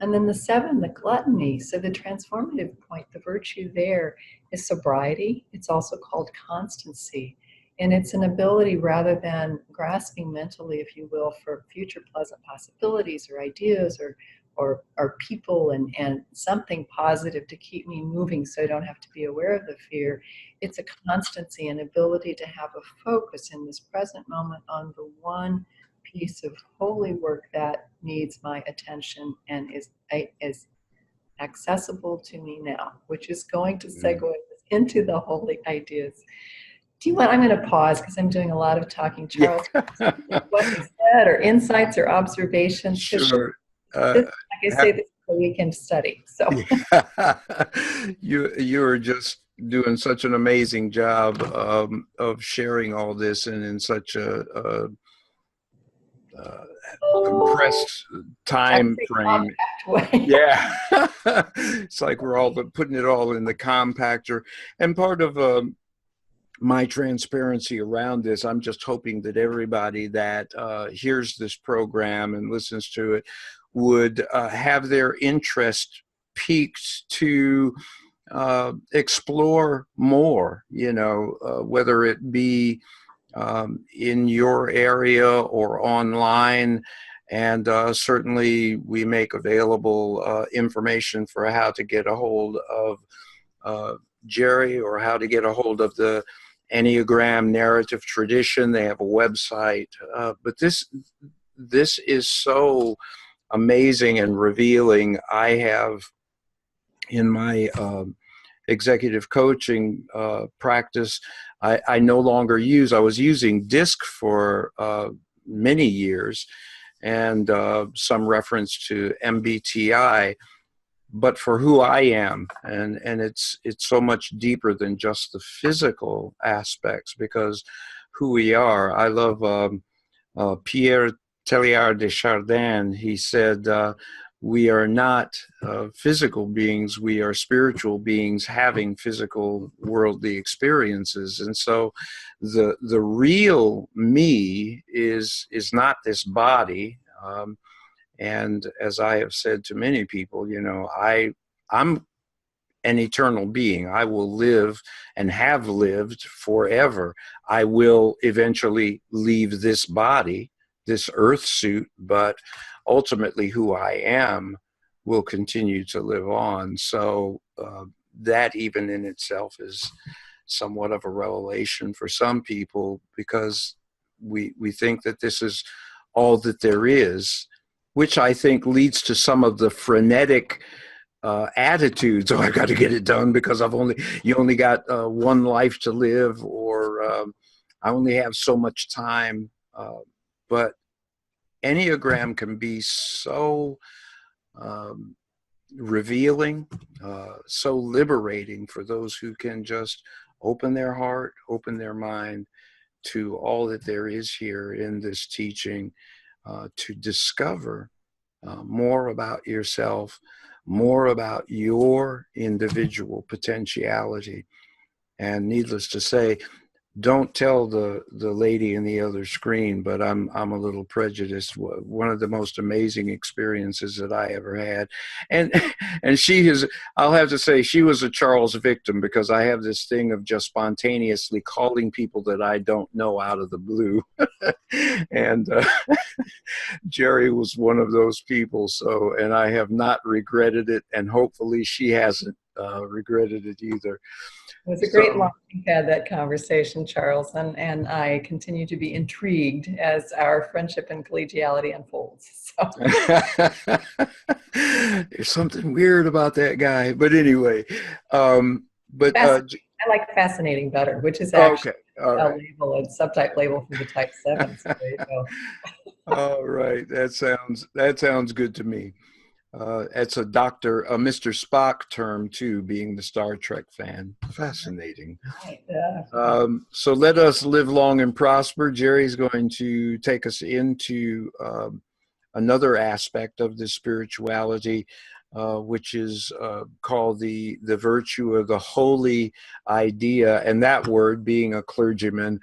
And then the 7, the gluttony. So the transformative point, the virtue there is sobriety. It's also called constancy. And it's an ability, rather than grasping mentally, if you will, for future pleasant possibilities or ideas or people and something positive to keep me moving so I don't have to be aware of the fear. It's a constancy, an ability to have a focus in this present moment on the one piece of holy work that needs my attention and is accessible to me now, which is going to segue into the holy ideas. I'm going to pause because I'm doing a lot of talking. Charles, what you said, or insights or observations? Sure. Like I say, this is a weekend study. So you're just doing such an amazing job of sharing all this, and in such a compressed time frame. Yeah. It's like we're all putting it all in the compactor. And part of my transparency around this, I'm just hoping that everybody that hears this program and listens to it would have their interest piqued to explore more, whether it be in your area or online. And certainly we make available information for how to get a hold of Jerry, or how to get a hold of the Enneagram narrative tradition. They have a website. But this is so amazing and revealing. I have in my executive coaching practice, I no longer I was using DISC for many years, and some reference to MBTI, but for who I am, and it's so much deeper than just the physical aspects, because who we are. I love Pierre Teilhard de Chardin. He said, we are not physical beings, we are spiritual beings having physical worldly experiences. And so the real me is not this body. And as I have said to many people, I'm an eternal being. I will live and have lived forever. I will eventually leave this body, this earth suit, but ultimately who I am will continue to live on. So that even in itself is somewhat of a revelation for some people, because we think that this is all that there is, which I think leads to some of the frenetic attitudes. Oh, I got to get it done because you only got one life to live, or I only have so much time. But Enneagram can be so revealing, so liberating for those who can just open their heart, open their mind to all that there is here in this teaching, to discover more about yourself, more about your individual potentiality. And needless to say, don't tell the lady in the other screen, but I'm a little prejudiced. One of the most amazing experiences that I ever had, and she is, I'll have to say, she was a Charles victim, because I have this thing of just spontaneously calling people that I don't know out of the blue, and Jerry was one of those people. So, and I have not regretted it, and hopefully she hasn't regretted it either. It was a great launching pad, that conversation, Charles, and I continue to be intrigued as our friendship and collegiality unfolds. So. There's something weird about that guy, but anyway. I like fascinating better, which is actually okay. a label, a subtype label for the type 7. So there you go. All right, that sounds good to me. It's a Mr. Spock term too, being the Star Trek fan. Fascinating. Right, yeah. So let us live long and prosper. Jerry's going to take us into another aspect of this spirituality, which is called the virtue of the holy idea. And that word, being a clergyman,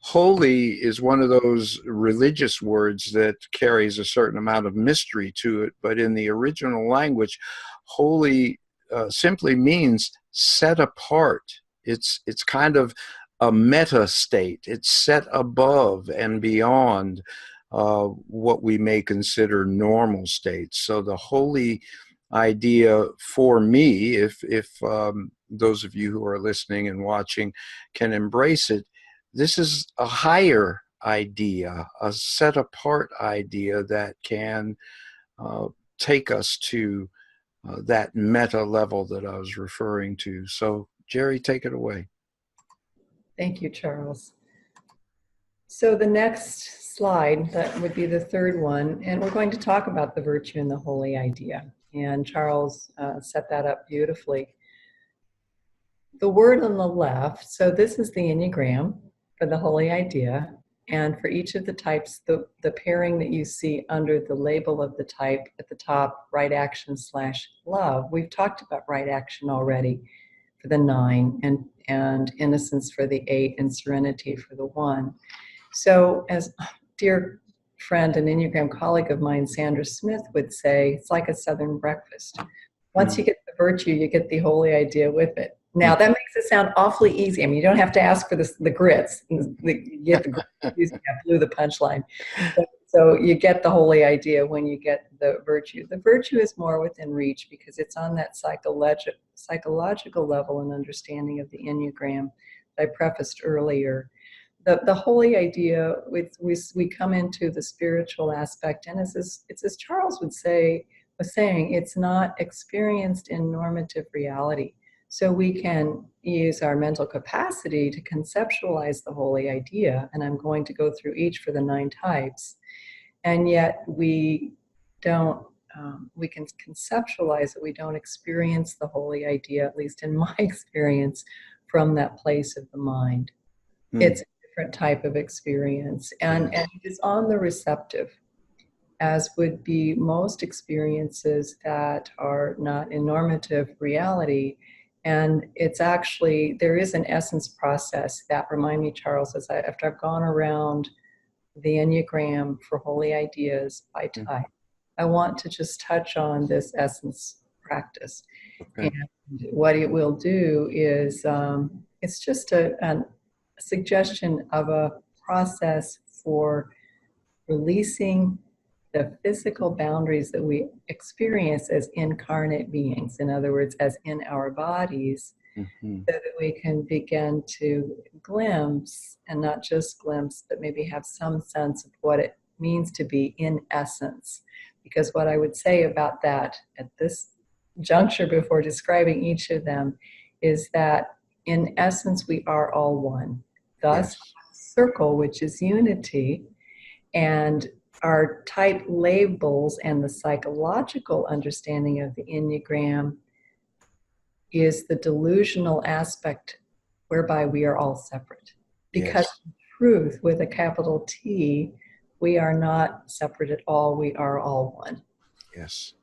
holy is one of those religious words that carries a certain amount of mystery to it. But in the original language, holy simply means set apart. It's kind of a meta state. It's set above and beyond what we may consider normal states. So the holy idea for me, if those of you who are listening and watching can embrace it, this is a higher idea, a set apart idea that can take us to that meta level that I was referring to. So, Jerry, take it away. Thank you, Charles. So the next slide, that would be the third one, and we're going to talk about the virtue and the holy idea. And Charles set that up beautifully. The word on the left, so this is the Enneagram for the holy idea, and for each of the types, the pairing that you see under the label of the type at the top, right action / love. We've talked about right action already for the 9, and innocence for the 8, and serenity for the 1. So as dear friend and Enneagram colleague of mine, Sandra Smith, would say, it's like a Southern breakfast. Once you get the virtue, you get the holy idea with it. Now, that makes it sound awfully easy. I mean, you don't have to ask for the grits. You get the grits, I blew the punchline. So you get the holy idea when you get the virtue. The virtue is more within reach because it's on that psychological level and understanding of the Enneagram that I prefaced earlier. The holy idea, we come into the spiritual aspect, and it's as Charles was saying, it's not experienced in normative reality. So we can use our mental capacity to conceptualize the holy idea, and I'm going to go through each for the 9 types. And yet we don't, we can conceptualize it, we don't experience the holy idea, at least in my experience, from that place of the mind. It's a different type of experience, and it is on the receptive, as would be most experiences that are not in normative reality. And it's actually, there is an essence process that, remind me, Charles, after I've gone around the Enneagram for holy ideas by type, I want to just touch on this essence practice. Okay. And what it will do is it's just a suggestion of a process for releasing the physical boundaries that we experience as incarnate beings. In other words, as in our bodies, Mm-hmm. so that we can begin to glimpse, and not just glimpse, but maybe have some sense of what it means to be in essence. Because what I would say about that at this juncture before describing each of them is that in essence we are all one. Thus, Yes. circle, which is unity, and our type labels and the psychological understanding of the Enneagram is the delusional aspect whereby we are all separate. Because Yes. truth, with a capital T, we are not separate at all. We are all one. Yes.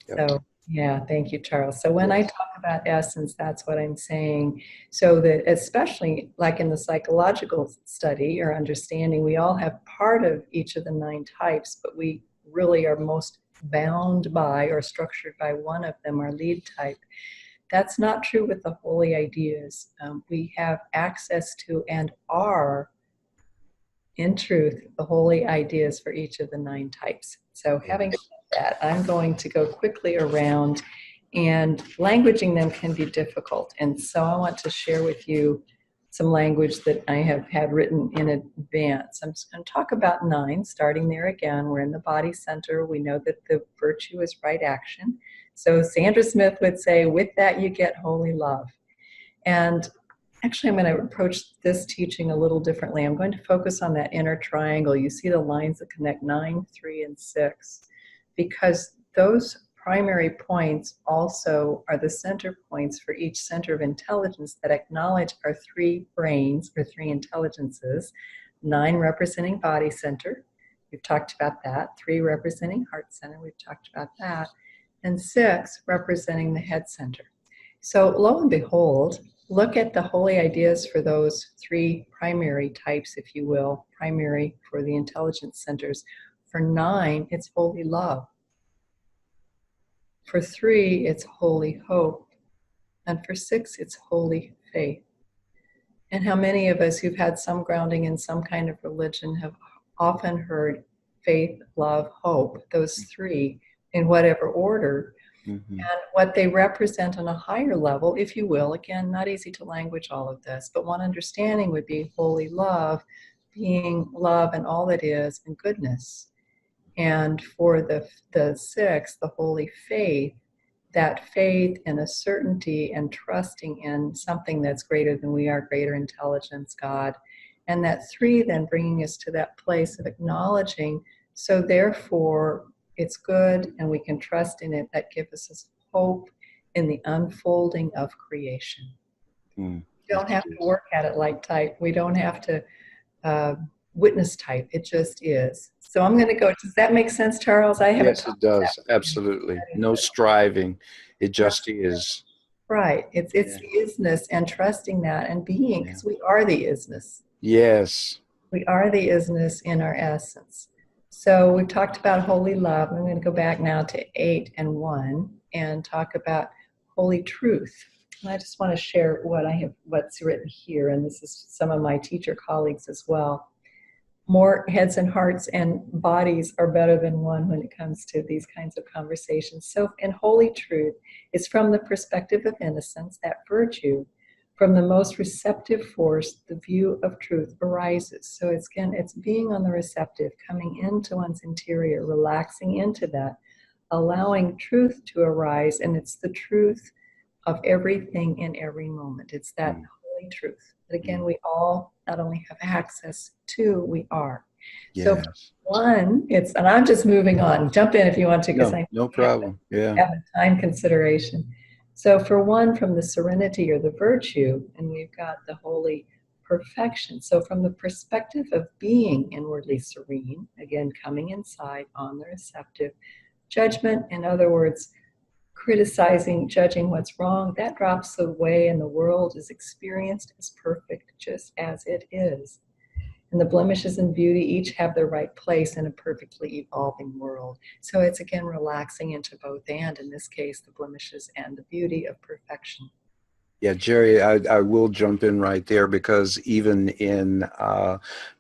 Yep. So, yeah, thank you, Charles. So when I Yes. talk about essence, that's what I'm saying. So that especially like in the psychological study or understanding, we all have part of each of the 9 types, but we really are most bound by or structured by one of them, our lead type. That's not true with the holy ideas. We have access to and are, in truth, the holy ideas for each of the 9 types. So having said that, I'm going to go quickly around, and languaging them can be difficult. And so I want to share with you some language that I have had written in advance. I'm just going to talk about 9, starting there again. We're in the body center. We know that the virtue is right action. So Sandra Smith would say, with that you get holy love. And actually, I'm going to approach this teaching a little differently. I'm going to focus on that inner triangle. You see the lines that connect 9, 3, and 6, because those primary points also are the center points for each center of intelligence that acknowledge our 3 brains or 3 intelligences, 9 representing body center. We've talked about that. 3 representing heart center. We've talked about that. And 6 representing the head center. So lo and behold, look at the holy ideas for those 3 primary types, if you will, primary for the intelligence centers. For 9, it's holy love. For 3, it's holy hope. And for 6, it's holy faith. And how many of us who've had some grounding in some kind of religion have often heard faith, love, hope, those 3 in whatever order. Mm-hmm. And what they represent on a higher level, if you will, again, not easy to language all of this, but one understanding would be holy love, being love and all that is and goodness. And for the 6, the holy faith, that faith and a certainty and trusting in something that's greater than we are, greater intelligence, God. And that 3 then bringing us to that place of acknowledging, so therefore it's good and we can trust in it. That gives us hope in the unfolding of creation. We don't have to work at it like type. We don't have to witness type. It just is. So I'm going to go. Does that make sense, Charles? Yes, it does. Absolutely. No striving. It just is. Right. It's the isness and trusting that and being, because we are the isness. Yes. We are the isness in our essence. So we've talked about holy love. I'm going to go back now to 8 and 1 and talk about holy truth. And I just want to share what's written here, and this is some of my teacher colleagues as well. More heads and hearts and bodies are better than one when it comes to these kinds of conversations. So in holy truth, it's from the perspective of innocence, that virtue. From the most receptive force, the view of truth arises. So it's being on the receptive, coming into one's interior, relaxing into that, allowing truth to arise, and it's the truth of everything in every moment. It's that holy truth that, again, we all not only have access to, we are. Yes. So 1, and I'm just moving on. Jump in if you want to, because no problem. Yeah. Have a time consideration. So for 1, from the serenity or the virtue, and we've got the holy perfection. So from the perspective of being inwardly serene, again, coming inside on the receptive, judgment, in other words, criticizing, judging what's wrong, that drops away and the world is experienced as perfect just as it is. And the blemishes and beauty each have their right place in a perfectly evolving world. So it's again relaxing into both, and in this case, the blemishes and the beauty of perfection. Yeah, Jerry, I will jump in right there, because even in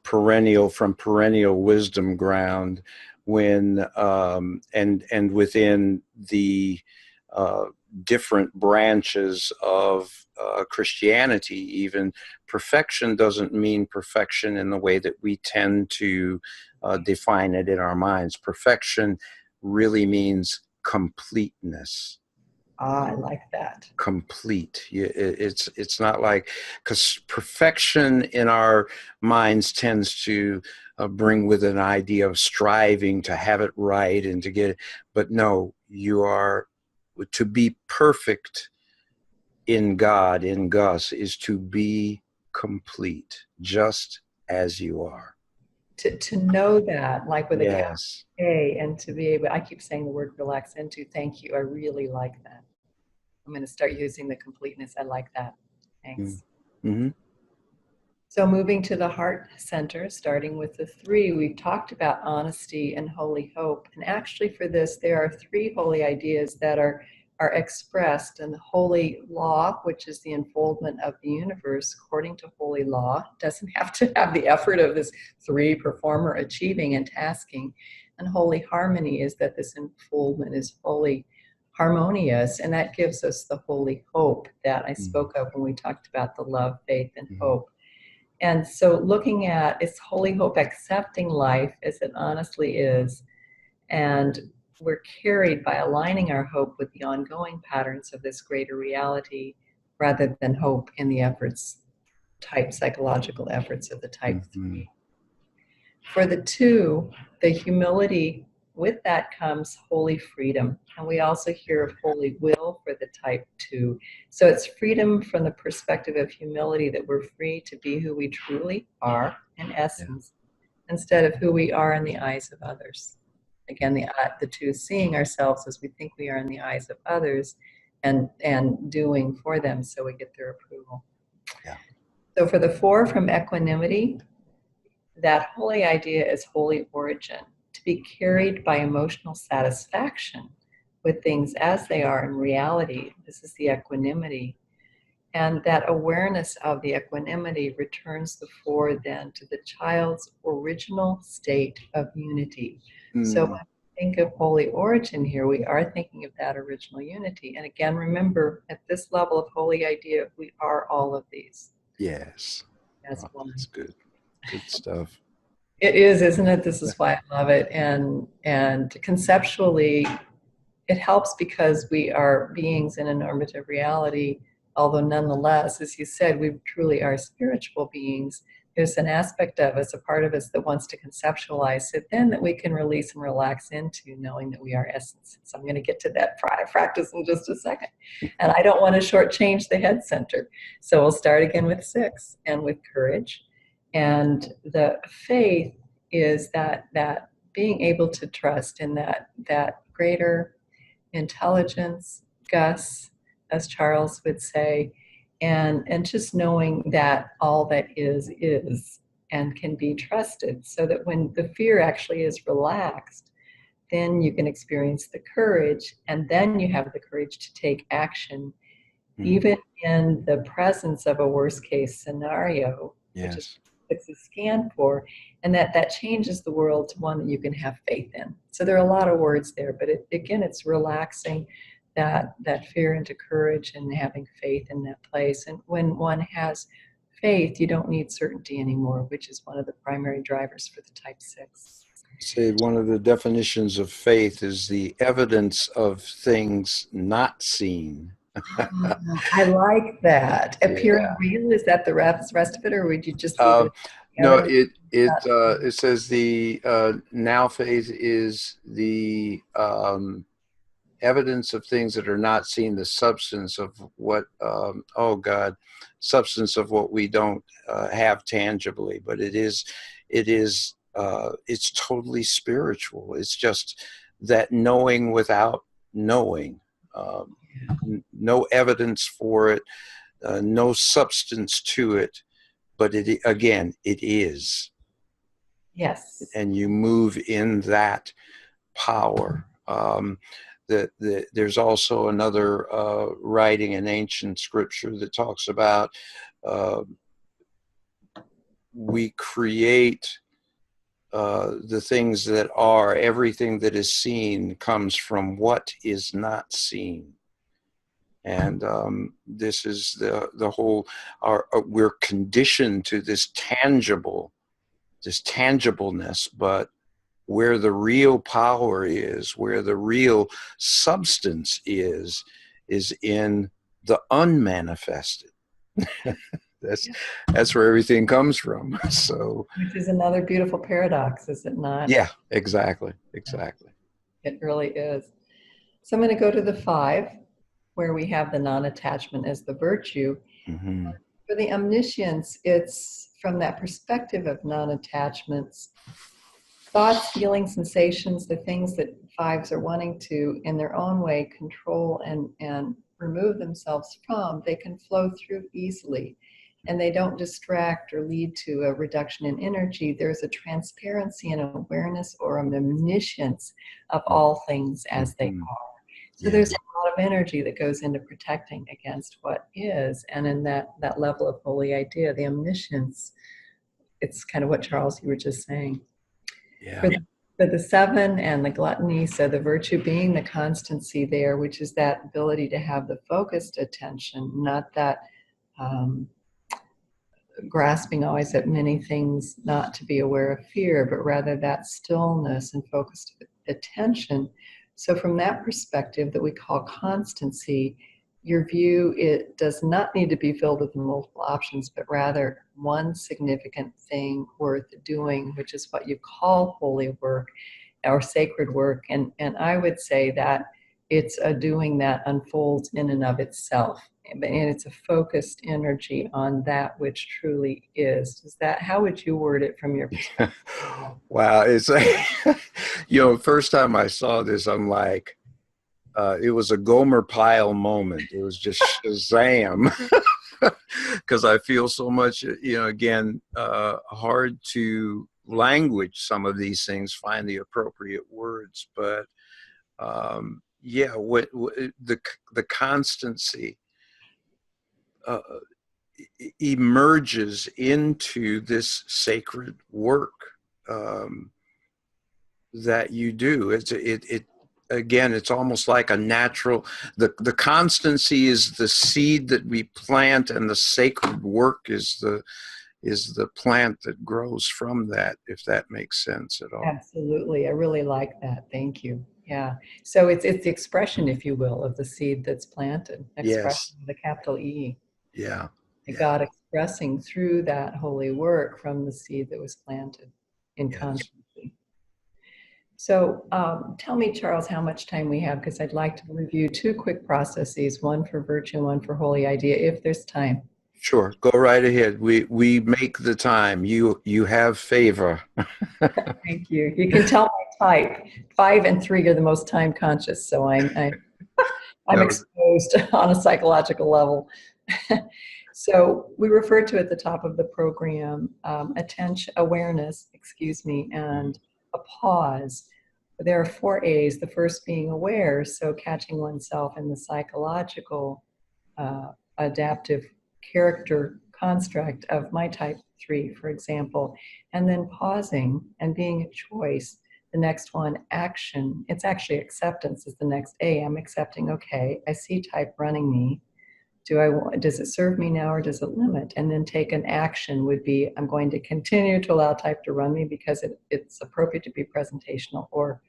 perennial wisdom ground, when and within the different branches of Christianity, even, perfection doesn't mean perfection in the way that we tend to define it in our minds. Perfection really means completeness. I like that. Complete. It's not like, because perfection in our minds tends to bring with an idea of striving to have it right and to get it. But no, you are to be perfect in God, in GUS, is to be complete, just as you are. To know that, like with a capital Yes. A, and to be able, I keep saying the word relax into, thank you. I really like that. I'm going to start using the completeness. I like that. Thanks. Mm-hmm. So moving to the heart center, starting with the 3, we've talked about honesty and holy hope. And actually for this, there are 3 holy ideas that are expressed in the holy law, which is the unfoldment of the universe according to holy law. It doesn't have to have the effort of this 3 performer achieving and tasking. And holy harmony is that this unfoldment is wholly harmonious, and that gives us the holy hope that I spoke of when we talked about the love, faith, and hope. And so looking at it's holy hope, accepting life as it honestly is, and we're carried by aligning our hope with the ongoing patterns of this greater reality rather than hope in the efforts, psychological efforts of the type 3. For the 2, the humility, with that comes holy freedom. And we also hear of holy will for the type 2. So it's freedom from the perspective of humility, that we're free to be who we truly are in essence, instead of who we are in the eyes of others. Again, the 2 is seeing ourselves as we think we are in the eyes of others, and doing for them so we get their approval. Yeah. So for the 4, from equanimity, that holy idea is holy origin, to be carried by emotional satisfaction with things as they are in reality. This is the equanimity. And that awareness of the equanimity returns the 4 then to the child's original state of unity. So when we think of holy origin here, we are thinking of that original unity. And again, remember, at this level of holy idea, we are all of these. Yes. As one. That's good. Good stuff. It is, isn't it? This is why I love it. And conceptually, it helps because we are beings in a normative reality, although nonetheless, as you said, we truly are spiritual beings. There's an aspect of us, a part of us that wants to conceptualize it, then that we can release and relax into, knowing that we are essence. So I'm going to get to that practice in just a second. And I don't want to shortchange the head center. So we'll start again with 6 and with courage. And the faith is that being able to trust in that greater intelligence, GUS, as Charles would say, and just knowing that all that is and can be trusted, so that when the fear actually is relaxed, then you can experience the courage, and then you have the courage to take action, even in the presence of a worst case scenario, which is it's a scan for, and that changes the world to one that you can have faith in. So there are a lot of words there, but it's relaxing that fear into courage and having faith in that place. And when one has faith, you don't need certainty anymore, which is one of the primary drivers for the type 6. Say one of the definitions of faith is the evidence of things not seen. I like that. Appearing real, is that the rest of it, or would you just leave it? No, it says the now faith is the evidence of things that are not seen, the substance of what substance of what we don't have tangibly, but it's totally spiritual. It's just that knowing without knowing, no evidence for it, no substance to it, but it is. Yes. and you move in that power. There's also another writing in ancient scripture that talks about we create the things that are. Everything that is seen comes from what is not seen. And this is the whole, we're conditioned to this tangibleness, but where the real power is, where the real substance is in the unmanifested. That's where everything comes from. So, which is another beautiful paradox, is it not? yeah, exactly. It really is. So I'm going to go to the 5, where we have the non-attachment as the virtue. Mm-hmm. For the omniscience, it's from that perspective of non-attachments. Thoughts, feelings, sensations, the things that 5s are wanting to, in their own way, control and remove themselves from, they can flow through easily. And they don't distract or lead to a reduction in energy. There's a transparency and awareness, or an omniscience of all things as they are. So there's a lot of energy that goes into protecting against what is. And in that level of holy idea, the omniscience, it's kind of what, Charles, you were just saying. Yeah. For the 7 and the gluttony, so the virtue being the constancy there, which is that ability to have the focused attention, not that grasping always at many things, not to be aware of fear, but rather that stillness and focused attention. So from that perspective that we call constancy, your view, it does not need to be filled with multiple options, but rather one significant thing worth doing, which is what you call holy work or sacred work. And I would say that it's a doing that unfolds in and of itself. And it's a focused energy on that which truly is. Is that, how would you word it from your perspective? Wow. It's first time I saw this, I'm like, it was a Gomer Pyle moment. It was just Shazam. Because I feel so much, again, hard to language some of these things, find the appropriate words. But the constancy emerges into this sacred work that you do. Again, it's almost like a natural, the constancy is the seed that we plant, and the sacred work is the plant that grows from that, if that makes sense at all. Absolutely. I really like that. Thank you. Yeah. So it's the expression, if you will, of the seed that's planted. Expression with a capital E. Yeah. God expressing through that holy work from the seed that was planted in constancy. So tell me, Charles, how much time we have, because I'd like to review 2 quick processes, one for virtue and one for holy idea, if there's time. Sure, go right ahead. We make the time. You have favor. Thank you. You can tell my type. 5 and 3 are the most time conscious, so I'm exposed on a psychological level. So we referred to at the top of the program awareness, and a pause. There are 4 A's, the first being aware, so catching oneself in the psychological adaptive character construct of my type 3, for example, and then pausing and being a choice. The next one, action. It's actually acceptance is the next A. I'm accepting, okay, I see type running me. Does it serve me now, or does it limit? And then take an action would be, I'm going to continue to allow type to run me because it's appropriate to be presentational, or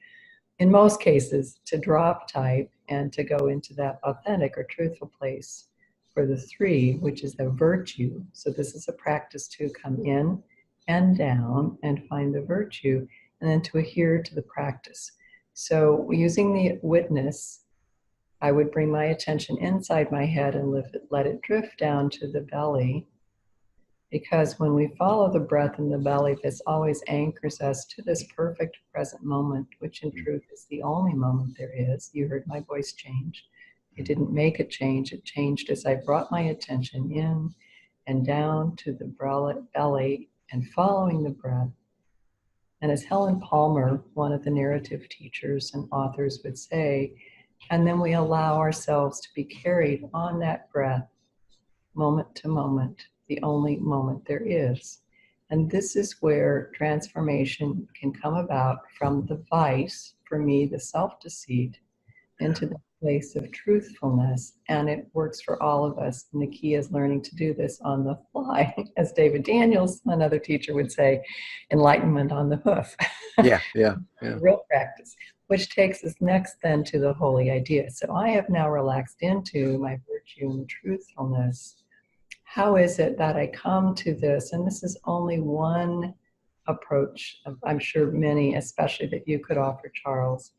in most cases to drop type and to go into that authentic or truthful place for the 3, which is the virtue. So this is a practice to come in and down and find the virtue, and then to adhere to the practice. So using the witness, I would bring my attention inside my head and let it drift down to the belly, because when we follow the breath in the belly, this always anchors us to this perfect present moment, which in truth is the only moment there is. You heard my voice change. It didn't make it change. It changed as I brought my attention in and down to the belly and following the breath. And as Helen Palmer, one of the narrative teachers and authors, would say, and then we allow ourselves to be carried on that breath, moment to moment, the only moment there is. And this is where transformation can come about from the vice, for me, the self-deceit, into the place of truthfulness. And it works for all of us. And the key is learning to do this on the fly. As David Daniels, another teacher, would say, enlightenment on the hoof. Yeah. Real practice, which takes us next then to the holy idea. So I have now relaxed into my virtue and truthfulness. How is it that I come to this? And this is only one approach, I'm sure many, especially that you could offer, Charles.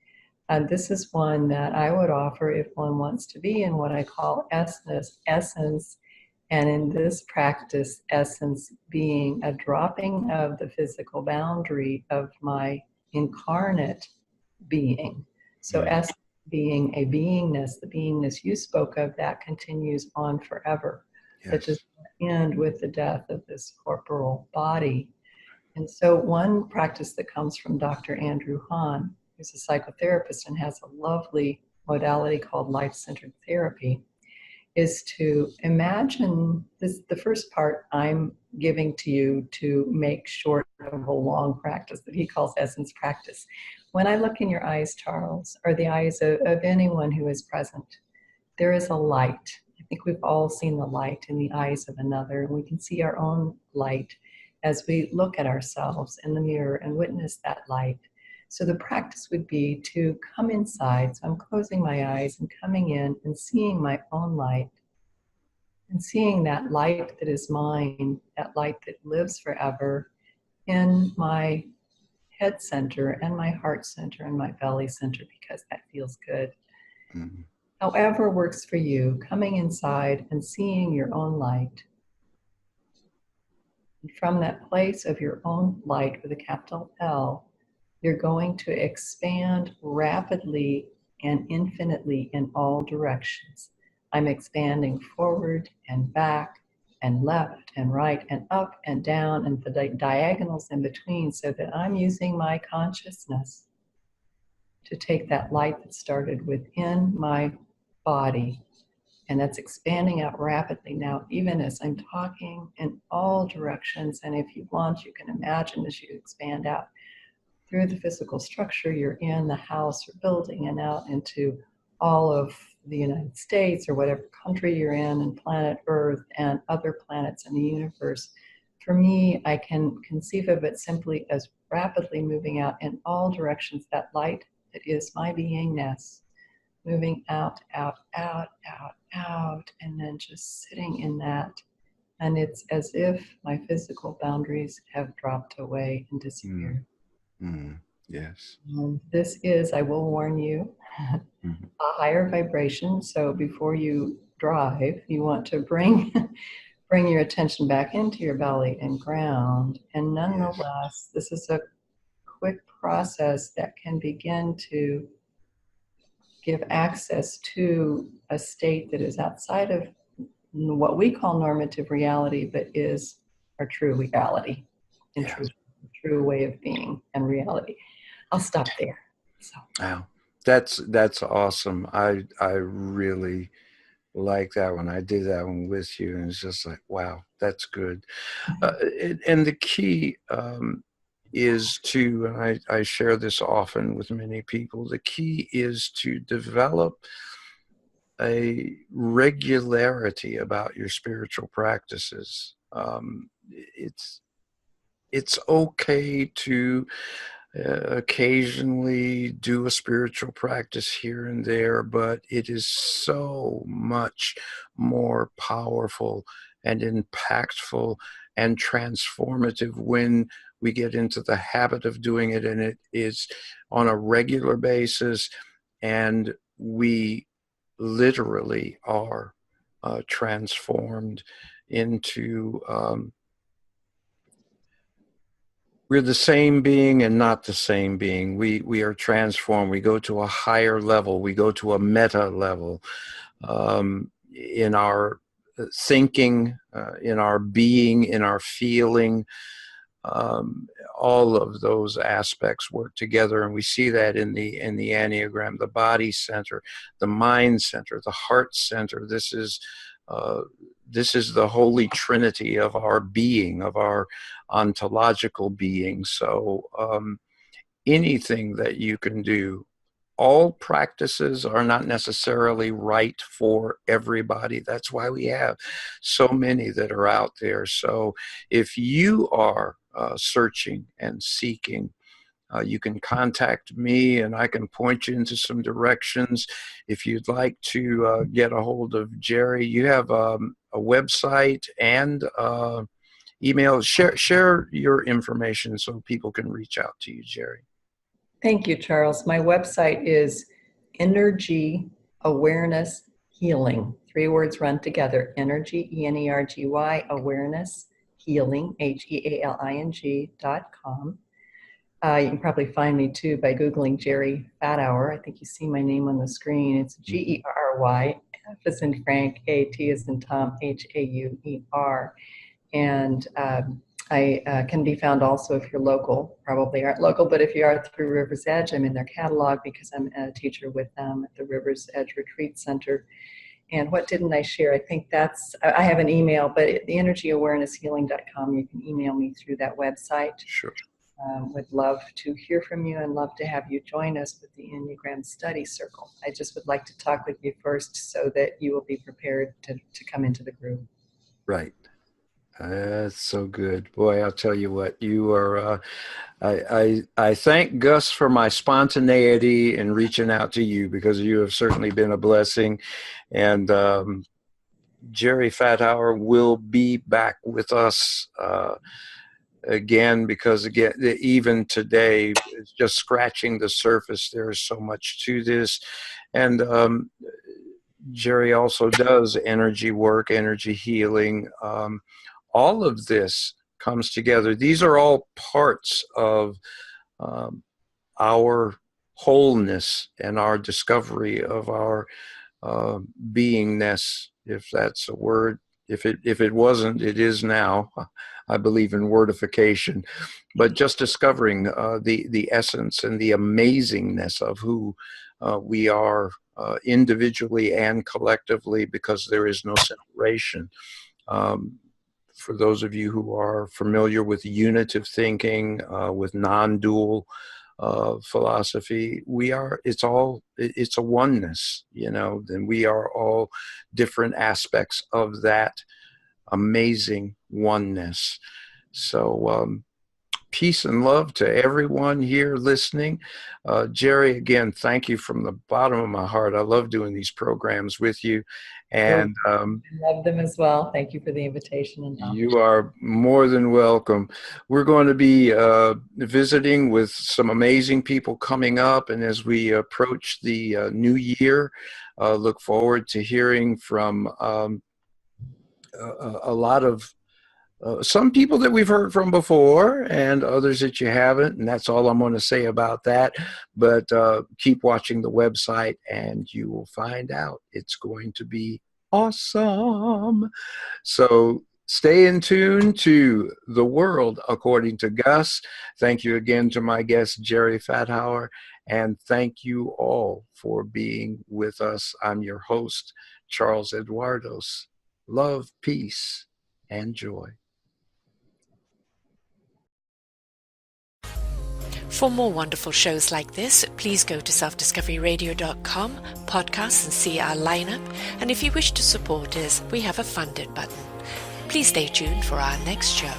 And this is one that I would offer if one wants to be in what I call essence. And in this practice, essence being a dropping of the physical boundary of my incarnate being. So essence being a beingness, the beingness you spoke of, that continues on forever. That does not end with the death of this corporal body. And so one practice that comes from Dr. Andrew Hahn, who's a psychotherapist and has a lovely modality called life-centered therapy, is to imagine this. The first part I'm giving to you to make short of a long practice that he calls essence practice. When I look in your eyes, Charles, or the eyes of anyone who is present, there is a light. I think we've all seen the light in the eyes of another, and we can see our own light as we look at ourselves in the mirror and witness that light. So the practice would be to come inside. So I'm closing my eyes and coming in and seeing my own light, and seeing that light that is mine, that light that lives forever in my head center and my heart center and my belly center, because that feels good. Mm-hmm. However works for you, coming inside and seeing your own light. And from that place of your own light with a capital L, you're going to expand rapidly and infinitely in all directions. I'm expanding forward and back and left and right and up and down and the diagonals in between, so that I'm using my consciousness to take that light that started within my body, and that's expanding out rapidly now, even as I'm talking, in all directions. And if you want, you can imagine as you expand out through the physical structure you're in, the house or building, and out into all of the United States or whatever country you're in, and planet Earth and other planets in the universe. For me, I can conceive of it simply as rapidly moving out in all directions, that light that is my beingness, moving out, out, out, out, out, and then just sitting in that. And it's as if my physical boundaries have dropped away and disappeared. Yes. This is, I will warn you, a higher vibration. So before you drive, you want to bring your attention back into your belly and ground. And nonetheless, this is a quick process that can begin to give access to a state that is outside of what we call normative reality, but is our true reality, in true way of being and reality. I'll stop there. So. Wow, that's awesome. I really like that one. I did that one with you, and it's just like, wow, that's good. And the key is to, and I share this often with many people, the key is to develop a regularity about your spiritual practices. It's okay to occasionally do a spiritual practice here and there, but it is so much more powerful and impactful and transformative when we get into the habit of doing it, and it is on a regular basis, and we literally are transformed into we're the same being and not the same being. We are transformed. We go to a higher level. We go to a meta level in our thinking, in our being, in our feeling. all of those aspects work together, and we see that in the Enneagram: the body center, the mind center, the heart center. This is the holy trinity of our being, of our ontological being. So anything that you can do, all practices are not necessarily right for everybody. That's why we have so many that are out there. So if you are searching and seeking, you can contact me and I can point you into some directions. If you'd like to get a hold of Jerry, you have a website and email. Share your information so people can reach out to you, Jerry. Thank you, Charles. My website is Energy Awareness Healing. 3 words run together: Energy, ENERGY, Awareness Healing, HEALING.com. You can probably find me too by Googling Jerry Fathour. I think you see my name on the screen. It's GERY, F as in Frank, A, T as in Tom, HAUER. And I can be found also if you're local. Probably aren't local, but if you are through River's Edge, I'm in their catalog because I'm a teacher with them at the River's Edge Retreat Center. And what didn't I share? I think I have an email, but the energyawarenesshealing.com, you can email me through that website. Sure. Would love to hear from you and love to have you join us with the Enneagram Study Circle. I just would like to talk with you first so that you will be prepared to come into the group. Right. That's so good. Boy, I'll tell you what, you are, I thank Gus for my spontaneity in reaching out to you, because you have certainly been a blessing. And Jerry Fathour will be back with us again, because again, even today, it's just scratching the surface. There is so much to this. And Jerry also does energy work, energy healing. All of this comes together. These are all parts of our wholeness and our discovery of our beingness, if that's a word. If it wasn't, it is now. I believe in wordification, but just discovering the essence and the amazingness of who we are individually and collectively, because there is no separation. For those of you who are familiar with unitive thinking, with non-dual philosophy, it's a oneness, then we are all different aspects of that amazing oneness. So peace and love to everyone here listening. Jerry, again, thank you from the bottom of my heart. I love doing these programs with you. And I love them as well. Thank you for the invitation. And you are more than welcome. We're going to be visiting with some amazing people coming up. And as we approach the new year, look forward to hearing from a lot of some people that we've heard from before and others that you haven't, and that's all I'm going to say about that. But keep watching the website and you will find out. It's going to be awesome. So stay in tune to The World According to Gus. Thank you again to my guest, Jerry Fathour, and thank you all for being with us. I'm your host, Charles Eduardos. Love, peace, and joy. For more wonderful shows like this, please go to selfdiscoveryradio.com, podcasts, and see our lineup. And if you wish to support us, we have a funded button. Please stay tuned for our next show.